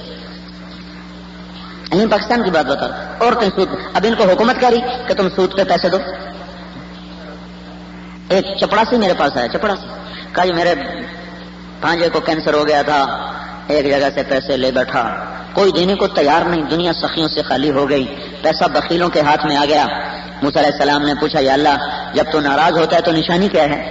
Speaker 3: یہیں پاکستان کی بات بتا رہا, عورتیں سود. اب ان کو حکومت کہہ رہی کہ تم سود پہ پیسے دو. ایک چپڑاسی میرے پاس آیا, چپڑاسی کہا جی میرے بھانجے کو کینسر ہو گیا تھا, ایک جگہ سے پیسے لے بیٹھا, کوئی دینے کو تیار نہیں, دنیا سخیوں سے خالی ہو گئی, پیسہ بخیلوں کے ہاتھ میں آ گیا. موسیٰ علیہ السلام نے پوچھا یا اللہ جب تو ناراض ہوتا ہے تو نشانی کیا ہے؟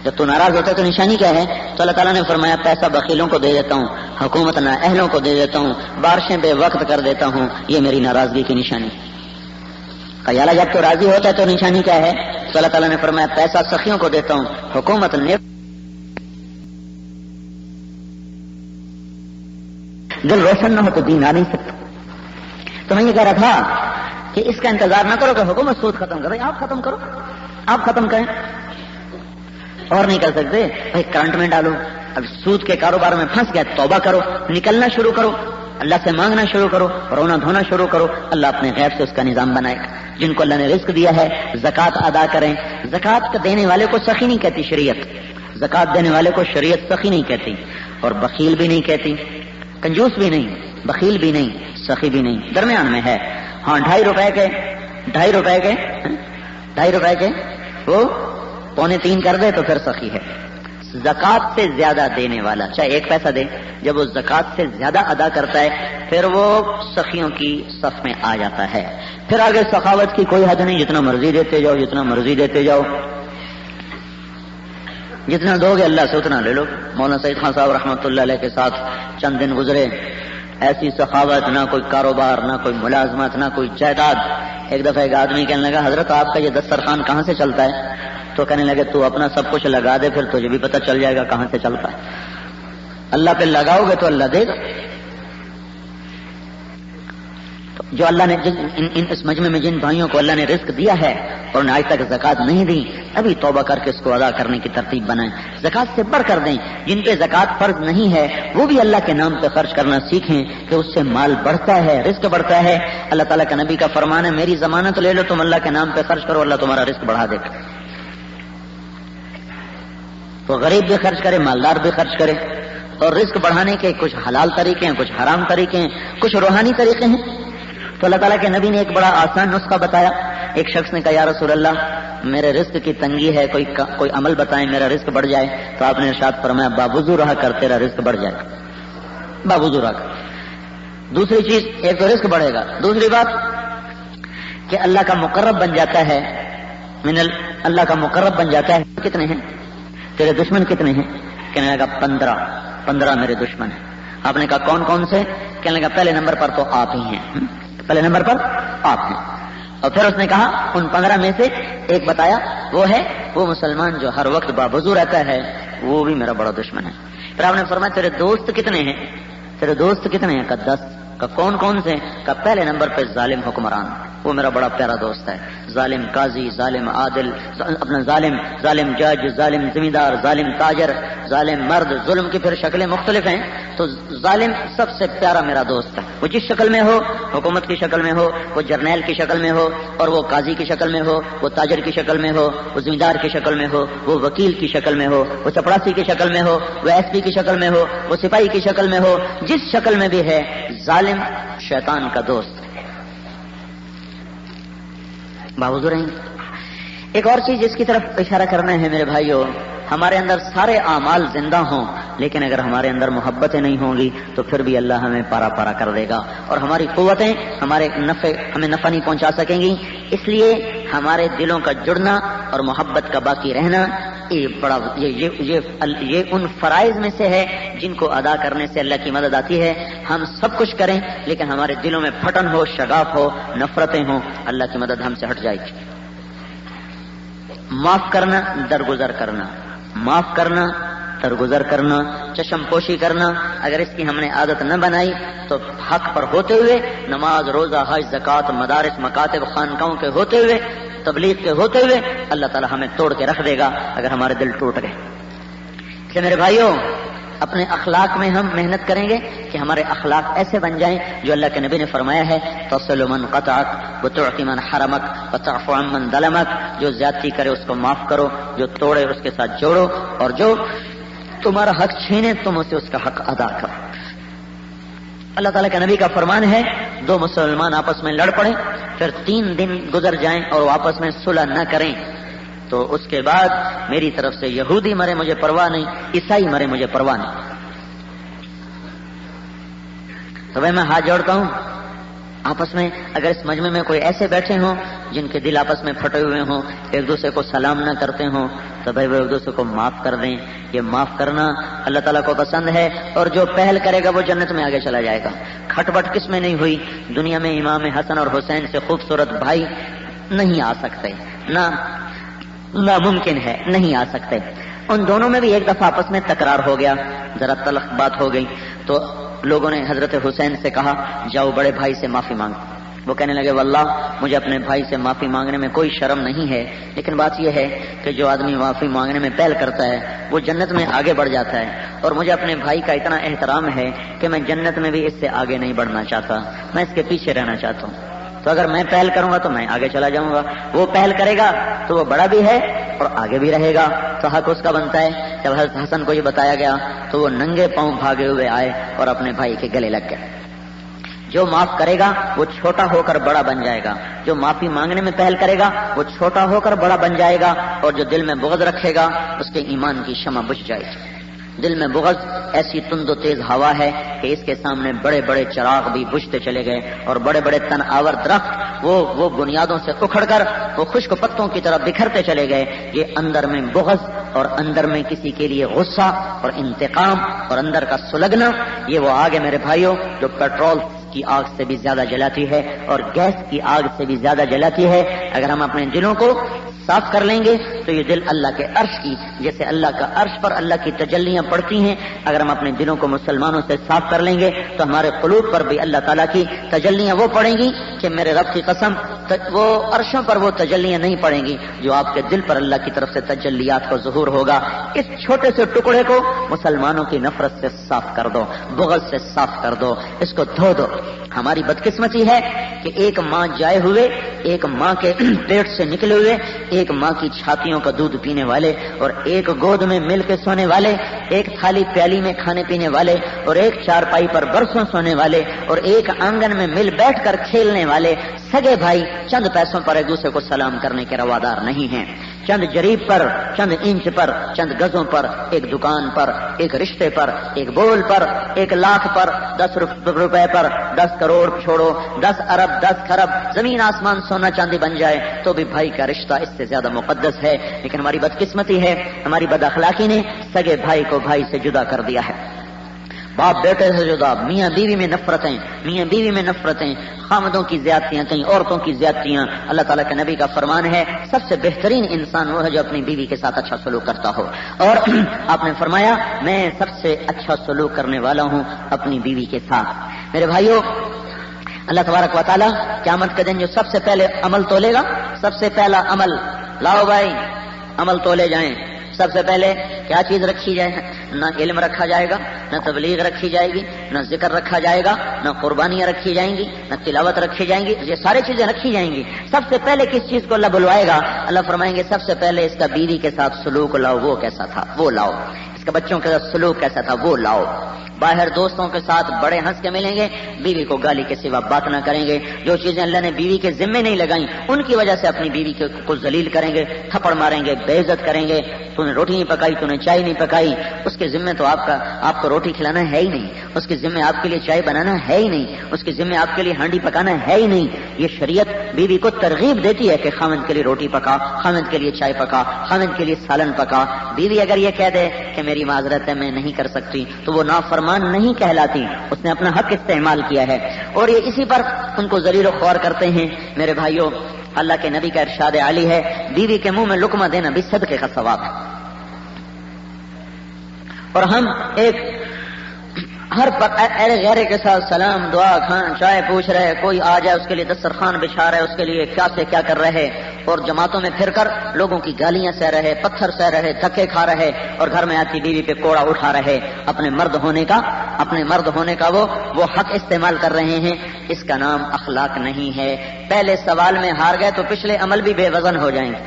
Speaker 3: جب تو ناراض ہوتا ہے تو نشانی کیا ہے؟ تو اللہ تعالیٰ نے فرمایا پیسہ بخیلوں کو دے دیتا ہوں, حکومت نہ اہلوں کو دے دیتا ہوں, بارشیں بے وقت کر دیتا ہوں, یہ میری ناراضگی کی نشانی. یا اللہ جب تو راضی ہوتا ہے تو نشانی کیا ہے؟ تو اللہ تعالیٰ نے فرمایا پیسہ سخیوں کو دیتا ہوں, حکومت نے دل روشن نہ ہو تو دین آ نہیں سکتا. تو میں یہ کہہ رہا تھا کہ اس کا انتظار نہ کرو کہ حکومت سود ختم کرے, آپ ختم کرو, آپ ختم کریں. اور نہیں کر سکتے بھائی کرنٹ میں ڈالو. اب سود کے کاروبار میں پھنس گیا, توبہ کرو, نکلنا شروع کرو, اللہ سے مانگنا شروع کرو, رونا دھونا شروع کرو. اللہ اپنے غیب سے اس کا نظام بنائے. جن کو اللہ نے رزق دیا ہے زکوٰۃ ادا کریں. زکوٰۃ دینے والے کو سخی نہیں کہتی شریعت, زکوٰۃ دینے والے کو شریعت سخی نہیں کہتی اور بخیل بھی نہیں کہتی, کنجوس بھی نہیں, بخیل بھی نہیں, سخی بھی نہیں, درمیان میں ہے. ہاں 2.5 روپے کے وہ 2.25 کر دے تو پھر سخی ہے. زکوٰۃ سے زیادہ دینے والا چاہے 1 پیسہ دے, جب وہ زکوٰۃ سے زیادہ ادا کرتا ہے پھر وہ سخیوں کی صف میں آ جاتا ہے. پھر آگے سخاوت کی کوئی حد نہیں, جتنا مرضی دیتے جاؤ, جتنا مرضی دیتے جاؤ, جتنا دو گے اللہ سے اتنا لے لو. مولانا سعید خان صاحب رحمۃ اللہ علیہ کے ساتھ چند دن گزرے, ایسی سخاوت, نہ کوئی کاروبار, نہ کوئی ملازمت, نہ کوئی جائیداد. ایک دفعہ ایک آدمی کہنے لگا حضرت آپ کا یہ دسترخوان کہاں سے چلتا ہے؟ تو کہنے لگے تو اپنا سب کچھ لگا دے, پھر تجھے بھی پتہ چل جائے گا کہاں سے چلتا ہے. اللہ پہ لگاؤ گے تو اللہ دے گا. جو اللہ نے اس مجمع میں جن بھائیوں کو اللہ نے رزق دیا ہے اور انہیں آج تک زکوٰۃ نہیں دی, ابھی توبہ کر کے اس کو ادا کرنے کی ترتیب بنائیں. زکوٰۃ سے بڑھ کر دیں. جن پہ زکوٰۃ فرض نہیں ہے وہ بھی اللہ کے نام پہ خرچ کرنا سیکھیں کہ اس سے مال بڑھتا ہے, رزق بڑھتا ہے. اللہ تعالیٰ کا نبی کا فرمان ہے میری ضمانت لے لو, تم اللہ کے نام پہ خرچ کرو, اللہ تمہارا رزق بڑھا دے گا. تو غریب بھی خرچ کرے, مالدار بھی خرچ کرے. اور رزق بڑھانے کے کچھ حلال طریقے ہیں, کچھ حرام طریقے ہیں, کچھ روحانی طریقے ہیں. تو اللہ تعالیٰ کے نبی نے ایک بڑا آسان نسخہ بتایا. ایک شخص نے کہا یا رسول اللہ میرے رزق کی تنگی ہے, کوئی عمل بتائیں میرا رزق بڑھ جائے. تو آپ نے ارشاد فرمایا باوضو رہا کر, تیرا رزق بڑھ جائے گا, باوضو رہا کر. دوسری چیز, ایک تو رزق بڑھے گا, دوسری بات کہ اللہ کا مقرب بن جاتا ہے. اللہ کا مقرب بن جاتا ہے. کتنے ہیں تیرے دشمن, کتنے ہیں؟ کہنے لگا 15 میرے دشمن ہیں. آپ نے کہا کون کون سے؟ کہنے لگا پہلے نمبر پر تو آپ ہی ہیں, پہلے نمبر پر آپ ہیں. اور پھر اس نے کہا ان 15 میں سے ایک بتایا, وہ ہے وہ مسلمان جو ہر وقت باوضو رہتا ہے, وہ بھی میرا بڑا دشمن ہے. پھر آپ نے فرمایا تیرے دوست کتنے ہیں؟ تیرے دوست کتنے ہیں؟ کہا 10. کہا کون کون سے؟ کہا پہلے نمبر پہ ظالم حکمران, وہ میرا بڑا پیارا دوست ہے. ظالم قاضی, ظالم عادل, اپنا ظالم جج, ظالم زمیندار, ظالم تاجر, ظالم مرد. ظلم کی پھر شکلیں مختلف ہیں, تو ظالم سب سے پیارا میرا دوست ہے. وہ جس شکل میں ہو, حکومت کی شکل میں ہو, وہ جرنیل کی شکل میں ہو, اور وہ قاضی کی شکل میں ہو, وہ تاجر کی شکل میں ہو, وہ زمیندار کی شکل میں ہو, وہ وکیل کی شکل میں ہو, وہ چپڑاسی کی شکل میں ہو, وہ ایس پی کی شکل میں ہو, وہ سپاہی کی شکل میں ہو, جس شکل میں بھی ہے, ظالم شیطان کا دوست. باوضو رہیں. ایک اور چیز جس کی طرف اشارہ کرنا ہے میرے بھائیوں، ہمارے اندر سارے اعمال زندہ ہوں لیکن اگر ہمارے اندر محبتیں نہیں ہوں گی تو پھر بھی اللہ ہمیں پارا پارا کر دے گا اور ہماری قوتیں ہمیں نفع نہیں پہنچا سکیں گی. اس لیے ہمارے دلوں کا جڑنا اور محبت کا باقی رہنا یہ ان فرائض میں سے ہے جن کو ادا کرنے سے اللہ کی مدد آتی ہے. ہم سب کچھ کریں لیکن ہمارے دلوں میں پھٹن ہو، شغاف ہو، نفرتیں ہوں، اللہ کی مدد ہم سے ہٹ جائے گی. معاف کرنا، درگزر کرنا، معاف کرنا، درگزر کرنا، چشم پوشی کرنا، اگر اس کی ہم نے عادت نہ بنائی تو حق پر ہوتے ہوئے، نماز، روزہ، حج، زکوٰۃ، مدارس، مکاتب، خانقاہوں کے ہوتے ہوئے، تبلیغ کے ہوتے ہوئے اللہ تعالی ہمیں توڑ کے رکھ دے گا اگر ہمارے دل ٹوٹ گئے. اس لیے میرے بھائیوں، اپنے اخلاق میں ہم محنت کریں گے کہ ہمارے اخلاق ایسے بن جائیں جو اللہ کے نبی نے فرمایا ہے، تصل من قطعک وتعطی من حرمک وتعفو عن من ظلمک، جو زیادتی کرے اس کو معاف کرو، جو توڑے اس کے ساتھ جوڑو، اور جو تمہارا حق چھینے تم اسے اس کا حق ادا کرو. اللہ تعالیٰ کے نبی کا فرمان ہے، دو مسلمان آپس میں لڑ پڑیں، پھر 3 دن گزر جائیں اور وہ آپس میں صلح نہ کریں تو اس کے بعد میری طرف سے یہودی مرے مجھے پرواہ نہیں، عیسائی مرے مجھے پرواہ نہیں. تو میں ہاتھ جوڑتا ہوں، آپس میں اگر اس مجمع میں کوئی ایسے بیٹھے ہوں جن کے دل آپس میں پھٹے ہوئے ہوں، ایک دوسرے کو سلام نہ کرتے ہوں، تو بھائی وہ ایک دوسرے کو معاف کر دیں. یہ معاف کرنا اللہ تعالیٰ کو پسند ہے، اور جو پہل کرے گا وہ جنت میں آگے چلا جائے گا. کھٹپٹ کس میں نہیں ہوئی؟ دنیا میں امام حسن اور حسین سے خوبصورت بھائی نہیں آ سکتے، ناممکن ہے، نہیں آ سکتے. ان دونوں میں بھی ایک دفعہ آپس میں تکرار ہو گیا، ذرا تلخ بات ہو گئی، تو لوگوں نے حضرت حسین سے کہا جاؤ بڑے بھائی سے معافی مانگ. وہ کہنے لگے واللہ مجھے اپنے بھائی سے معافی مانگنے میں کوئی شرم نہیں ہے، لیکن بات یہ ہے کہ جو آدمی معافی مانگنے میں پہل کرتا ہے وہ جنت میں آگے بڑھ جاتا ہے، اور مجھے اپنے بھائی کا اتنا احترام ہے کہ میں جنت میں بھی اس سے آگے نہیں بڑھنا چاہتا، میں اس کے پیچھے رہنا چاہتا ہوں. تو اگر میں پہل کروں گا تو میں آگے چلا جاؤں گا، وہ پہل کرے گا تو وہ بڑا بھی ہے اور آگے بھی رہے گا، تو حق اس کا بنتا ہے. جب حضرت حسن کو یہ بتایا گیا تو وہ ننگے پاؤں بھاگے ہوئے آئے اور اپنے بھائی کے گلے لگ گئے. جو معاف کرے گا وہ چھوٹا ہو کر بڑا بن جائے گا، جو معافی مانگنے میں پہل کرے گا وہ چھوٹا ہو کر بڑا بن جائے گا، اور جو دل میں بغض رکھے گا اس کے ایمان کی شمع بجھ جائے گی. دل میں بغض ایسی تند و تیز ہوا ہے کہ اس کے سامنے بڑے بڑے چراغ بھی بجھتے چلے گئے، اور بڑے بڑے تن آور درخت وہ بنیادوں سے اکھڑ کر وہ خشک پتوں کی طرح بکھرتے چلے گئے. یہ اندر میں بغض اور اندر میں کسی کے لیے غصہ اور انتقام اور اندر کا سلگنا، یہ وہ آگ ہے میرے بھائیوں جو پیٹرول کی آگ سے بھی زیادہ جلاتی ہے اور گیس کی آگ سے بھی زیادہ جلاتی ہے. اگر ہم اپنے دلوں کو صاف کر لیں گے تو یہ دل اللہ کے عرش کی، جیسے اللہ کا عرش پر اللہ کی تجلیاں پڑتی ہیں، اگر ہم اپنے دلوں کو مسلمانوں سے صاف کر لیں گے تو ہمارے قلوب پر بھی اللہ تعالیٰ کی تجلیاں وہ پڑیں گی کہ میرے رب کی قسم وہ عرشوں پر وہ تجلیاں نہیں پڑیں گی جو آپ کے دل پر اللہ کی طرف سے تجلیات کو ظہور ہوگا. اس چھوٹے سے ٹکڑے کو مسلمانوں کی نفرت سے صاف کر دو، بغض سے صاف کر دو، اس کو دھو دو. ہماری بدقسمتی ہے کہ ایک ماں جائے ہوئے، ایک ماں کے پیٹ سے نکلے ہوئے، ایک ماں کی چھاتیوں کا دودھ پینے والے، اور ایک گود میں مل کے سونے والے، ایک تھالی پیالی میں کھانے پینے والے، اور ایک چارپائی پر برسوں سونے والے، اور ایک آنگن میں مل بیٹھ کر کھیلنے والے سگے بھائی چند پیسوں پر ایک دوسرے کو سلام کرنے کے روادار نہیں ہیں. چند جریب پر، چند انچ پر، چند گزوں پر، ایک دکان پر، ایک رشتے پر، ایک بول پر، 1 لاکھ پر، 10 روپے پر، 10 کروڑ چھوڑو، 10 ارب، 10 خرب، زمین آسمان سونا چاندی بن جائے تو بھی بھائی کا رشتہ اس سے زیادہ مقدس ہے. لیکن ہماری بدقسمتی ہے، ہماری بد اخلاقی نے سگے بھائی کو بھائی سے جدا کر دیا ہے. باپ بیٹے سے جدا، میاں بیوی میں نفرتیں، میاں بیوی میں نفرتیں، خامدوں کی زیادتیاں، کہیں عورتوں کی زیادتیاں. اللہ تعالیٰ کے نبی کا فرمان ہے سب سے بہترین انسان وہ ہے جو اپنی بیوی کے ساتھ اچھا سلوک کرتا ہو، اور آپ نے فرمایا میں سب سے اچھا سلوک کرنے والا ہوں اپنی بیوی کے ساتھ. میرے بھائیوں، اللہ تبارک و تعالیٰ قیامت کے دن جو سب سے پہلے عمل تولے گا، سب سے پہلا عمل، لاؤ بھائی عمل تولے جائیں. سب سے پہلے کیا چیز رکھی جائے؟ نہ علم رکھا جائے گا، نہ تبلیغ رکھی جائے گی، نہ ذکر رکھا جائے گا، نہ قربانیاں رکھی جائیں گی، نہ تلاوت رکھی جائیں گی. یہ ساری چیزیں رکھی جائیں گی. سب سے پہلے کس چیز کو اللہ بلوائے گا؟ اللہ فرمائیں گے سب سے پہلے اس کا بیوی کے ساتھ سلوک لاؤ، وہ کیسا تھا وہ لاؤ. اس کا بچوں کے ساتھ سلوک کیسا تھا وہ لاؤ. باہر دوستوں کے ساتھ بڑے ہنس کے ملیں گے، بیوی کو گالی کے سوا بات نہ کریں گے، جو چیزیں اللہ نے بیوی کے ذمے نہیں لگائیں ان کی وجہ سے اپنی بیوی کو ذلیل کریں گے، تھپڑ ماریں گے، بے عزت کریں گے، تو نے روٹی نہیں پکائی، تو نے چائے نہیں پکائی، اس کے ذمے تو آپ کو روٹی کھلانا ہے ہی نہیں، اس کے ذمے آپ کے لیے چائے بنانا ہے ہی نہیں، اس کے ذمے آپ کے لیے ہانڈی پکانا ہے ہی نہیں۔ یہ شریعت بیوی کو ترغیب دیتی ہے کہ خاوند کے لیے روٹی پکا، خاوند کے لیے چائے پکا، خاوند کے لیے سالن پکا۔ بیوی اگر یہ کہہ دے کہ میری معذرت ہے میں نہیں کر سکتی تو وہ نافرمان نہیں کہلاتی، اس نے اپنا حق استعمال کیا ہے، اور یہ اسی پر ان کو ذلیل و خوار کرتے ہیں۔ میرے بھائیوں، اللہ کے نبی کا ارشاد عالی ہے، بیوی کے منہ میں لقمہ دینا بھی صدقے کا ثواب ہے۔ اور ہم ایک ہر ارے غیرے کے ساتھ سلام دعا کھان چائے پوچھ رہے، کوئی آ جائے اس کے لیے دسترخوان بچھا رہے، اس کے لیے کیا سے کیا کر رہے، اور جماعتوں میں پھر کر لوگوں کی گالیاں سہ رہے، پتھر سہ رہے، دھکے کھا رہے، اور گھر میں آتی بیوی پہ کوڑا اٹھا رہے، اپنے مرد ہونے کا وہ حق استعمال کر رہے ہیں۔ اس کا نام اخلاق نہیں ہے۔ پہلے سوال میں ہار گئے تو پچھلے عمل بھی بے وزن ہو جائیں گے۔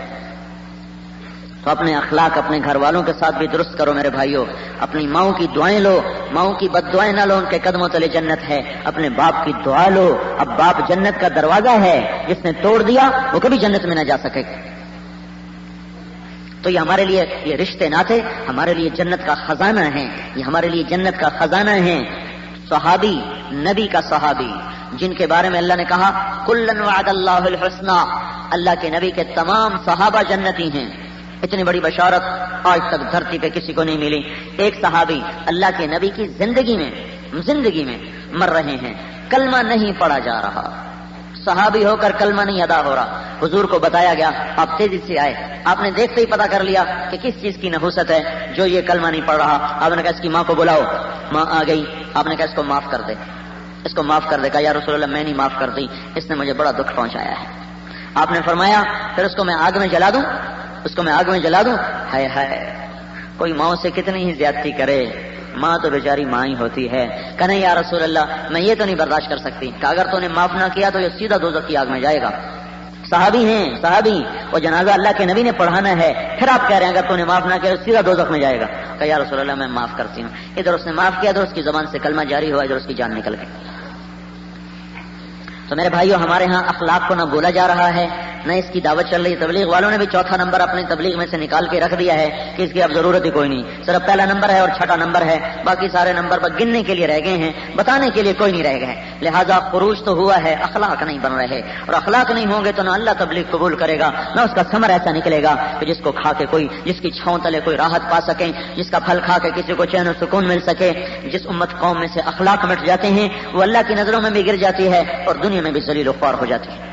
Speaker 3: تو اپنے اخلاق اپنے گھر والوں کے ساتھ بھی درست کرو میرے بھائیوں۔ اپنی ماؤں کی دعائیں لو، ماؤں کی بد دعائیں نہ لو، ان کے قدموں تلے جنت ہے۔ اپنے باپ کی دعا لو، اب باپ جنت کا دروازہ ہے، جس نے توڑ دیا وہ کبھی جنت میں نہ جا سکے۔ تو یہ ہمارے لیے یہ رشتے ناتے ہمارے لیے جنت کا خزانہ ہے، یہ ہمارے لیے جنت کا خزانہ ہے۔ صحابی، نبی کا صحابی جن کے بارے میں اللہ نے کہا کلن وعد اللہ الحسنی، اللہ کے نبی کے تمام صحابہ جنتی ہیں۔ اتنی بڑی بشارت آج تک دھرتی پہ کسی کو نہیں ملی۔ ایک صحابی اللہ کے نبی کی زندگی میں مر رہے ہیں، کلمہ نہیں پڑھا جا رہا، صحابی ہو کر کلمہ نہیں ادا ہو رہا۔ حضور کو بتایا گیا، آپ تیزی سے آئے، آپ نے دیکھتے ہی پتا کر لیا کہ کس چیز کی نحوست ہے جو یہ کلمہ نہیں پڑھ رہا۔ آپ نے کہا اس کی ماں کو بلاؤ، ماں آ گئی، آپ نے کہا اس کو معاف کر دے، اس کو معاف کر دے۔ کہا یا رسول اللہ میں نہیں معاف کرتی، اس نے مجھے بڑا دکھ پہنچایا ہے۔ آپ نے فرمایا پھر اس کو میں آگ میں جلا دوں؟ ہائے ہائے، کوئی ماں سے کتنی ہی زیادتی کرے، ماں تو بیچاری ماں ہی ہوتی ہے۔ کہ نہیں یا رسول اللہ میں یہ تو نہیں برداشت کر سکتی کہ اگر تو نے معاف نہ کیا تو یہ سیدھا دوزخ کی آگ میں جائے گا۔ صحابی وہ جنازہ اللہ کے نبی نے پڑھانا ہے، پھر آپ کہہ رہے ہیں اگر تو نے معاف نہ کیا تو سیدھا دوزخ میں جائے گا۔ کہ یا رسول اللہ میں معاف کرتی ہوں۔ ادھر اس نے معاف کیا، ادھر اس کی زبان سے کلمہ جاری ہوا، ادھر اس کی جان نکل گئی۔ تو میرے بھائیوں، ہمارے ہاں اخلاق کو نہ بولا جا رہا ہے، نہ اس کی دعوت چل رہی ہے۔ تبلیغ والوں نے بھی چوتھا نمبر اپنی تبلیغ میں سے نکال کے رکھ دیا ہے کہ اس کی اب ضرورت ہی کوئی نہیں، صرف پہلا نمبر ہے اور چھٹا نمبر ہے، باقی سارے نمبر پر گننے کے لیے رہ گئے ہیں، بتانے کے لیے کوئی نہیں رہ گئے۔ لہذا خروج تو ہوا ہے، اخلاق نہیں بن رہے، اور اخلاق نہیں ہوں گے تو نہ اللہ تبلیغ قبول کرے گا، نہ اس کا ثمر ایسا نکلے گا کہ جس کو کھا کے جس کی چھاؤں تلے کوئی راحت پا سکے، جس کا پھل کھا کے کسی کو چین و سکون مل سکے۔ جس امت قوم میں سے اخلاق مٹ جاتے ہیں وہ اللہ کی نظروں میں بھی گر جاتی ہے اور دنیا میں بھی ذلیل و خوار ہو جاتی ہے۔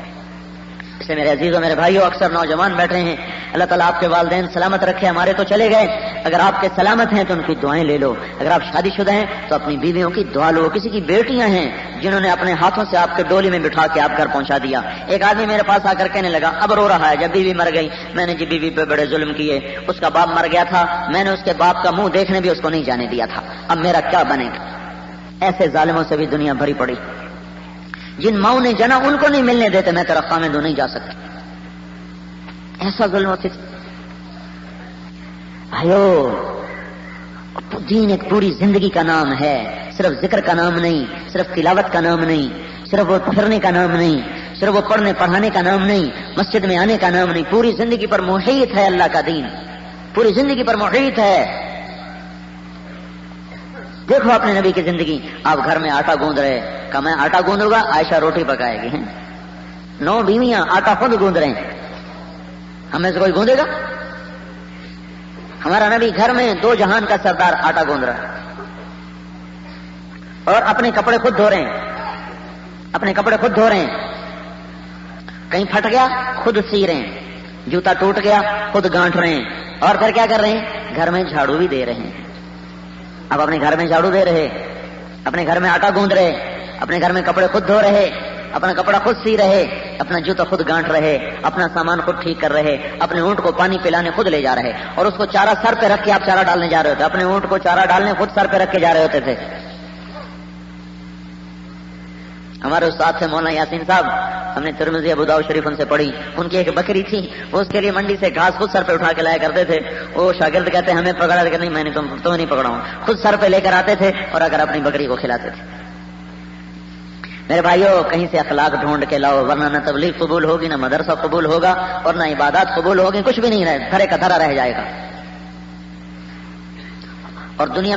Speaker 3: اس لیے میرے عزیزوں، میرے بھائیوں، اکثر نوجوان بیٹھے ہیں، اللہ تعالیٰ آپ کے والدین سلامت رکھے، ہمارے تو چلے گئے، اگر آپ کے سلامت ہیں تو ان کی دعائیں لے لو۔ اگر آپ شادی شدہ ہیں تو اپنی بیویوں کی دعا لو۔ کسی کی بیٹیاں ہیں جنہوں نے اپنے ہاتھوں سے آپ کے ڈولی میں بٹھا کے آپ گھر پہنچا دیا۔ ایک آدمی میرے پاس آ کر کہنے لگا، اب رو رہا ہے، جب بیوی مر گئی میں نے جی بیوی پہ بڑے ظلم کیے، اس کا باپ مر گیا تھا، میں نے اس کے باپ کا منہ دیکھنے بھی اس کو نہیں جانے دیا تھا، اب میرا کیا بنے گا۔ ایسے ظالموں سے بھی دنیا بھری پڑی، جن ماؤں نے جنا ان کو نہیں ملنے دیتے، میں تیرا خامد ہوں نہیں جا سکتا، ایسا ظلم ہوتی تھی۔ بھائیو، دین ایک پوری زندگی کا نام ہے، صرف ذکر کا نام نہیں، صرف تلاوت کا نام نہیں، صرف وہ پھرنے کا نام نہیں، صرف وہ پڑھنے پڑھانے کا نام نہیں، مسجد میں آنے کا نام نہیں، پوری زندگی پر محیط ہے اللہ کا دین، پوری زندگی پر محیط ہے۔ دیکھو اپنے نبی کی زندگی، آپ گھر میں آٹا گوندھ رہے، کہ میں آٹا گوندھوں گا، عائشہ روٹی پکائے گی، 9 بیویاں آٹا خود گوندھ رہے ہیں، ہمیں سے کوئی گوندے گا؟ ہمارا نبی گھر میں 2 جہان کا سردار آٹا گوندھ رہا ہے، اور اپنے کپڑے خود دھو رہے ہیں، کہیں پھٹ گیا خود سی رہے ہیں، جوتا ٹوٹ گیا خود گانٹھ رہے ہیں، اور پھر کیا کر رہے ہیں؟ گھر میں جھاڑو بھی دے رہے ہیں۔ اب اپنے گھر میں جھاڑو دے رہے، اپنے گھر میں آٹا گوندھ رہے، اپنے گھر میں کپڑے خود دھو رہے، اپنا کپڑا خود سی رہے، اپنا جوتا خود گانٹ رہے، اپنا سامان خود ٹھیک کر رہے، اپنے اونٹ کو پانی پلانے خود لے جا رہے، اور اس کو چارہ سر پہ رکھ کے آپ چارہ ڈالنے جا رہے ہوتے، اپنے اونٹ کو چارہ ڈالنے خود سر پہ رکھ کے جا رہے ہوتے تھے۔ ہمارے استاد تھے مولانا یاسین صاحب، ہم نے ترمذی ابو داؤد شریف ان سے پڑھی. ان کی ایک بکری تھی، وہ اس کے لیے منڈی سے گھاس خود سر پہ اٹھا کے لایا کرتے تھے. وہ شاگرد کہتے ہیں ہمیں پکڑا کہ نہیں، میں نے تمہیں نہیں پکڑا ہوں. خود سر پہ لے کر آتے تھے اور اگر اپنی بکری کو کھلاتے تھے. میرے بھائیو، کہیں سے اخلاق ڈھونڈ کے لاؤ، ورنہ نہ تبلیغ قبول ہوگی، نہ مدرسہ قبول ہوگا، اور نہ عبادات قبول ہوگی. کچھ بھی نہیں رہے، دھرے کا دھرا رہ جائے گا. اور دنیا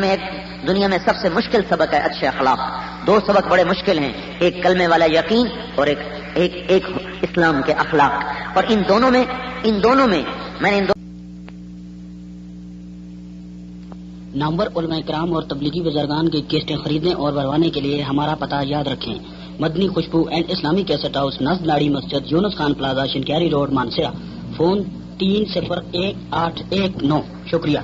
Speaker 3: میں سب سے مشکل سبق ہے اچھے اخلاق. دو سبق بڑے مشکل ہیں، ایک کلمے والا یقین اور ایک اسلام کے اخلاق. اور ان دونوں میں میں نے
Speaker 2: نامور علماء کرام اور تبلیغی بزرگان کی کیسٹیں خریدنے اور بھروانے کے لیے ہمارا پتہ یاد رکھیں. مدنی خوشبو اینڈ اسلامی کیسٹ ہاؤس، نزد ناڑی مسجد، Younis Khan plaza, Shinkiari road, Mansehra. Phone 301819. شکریہ.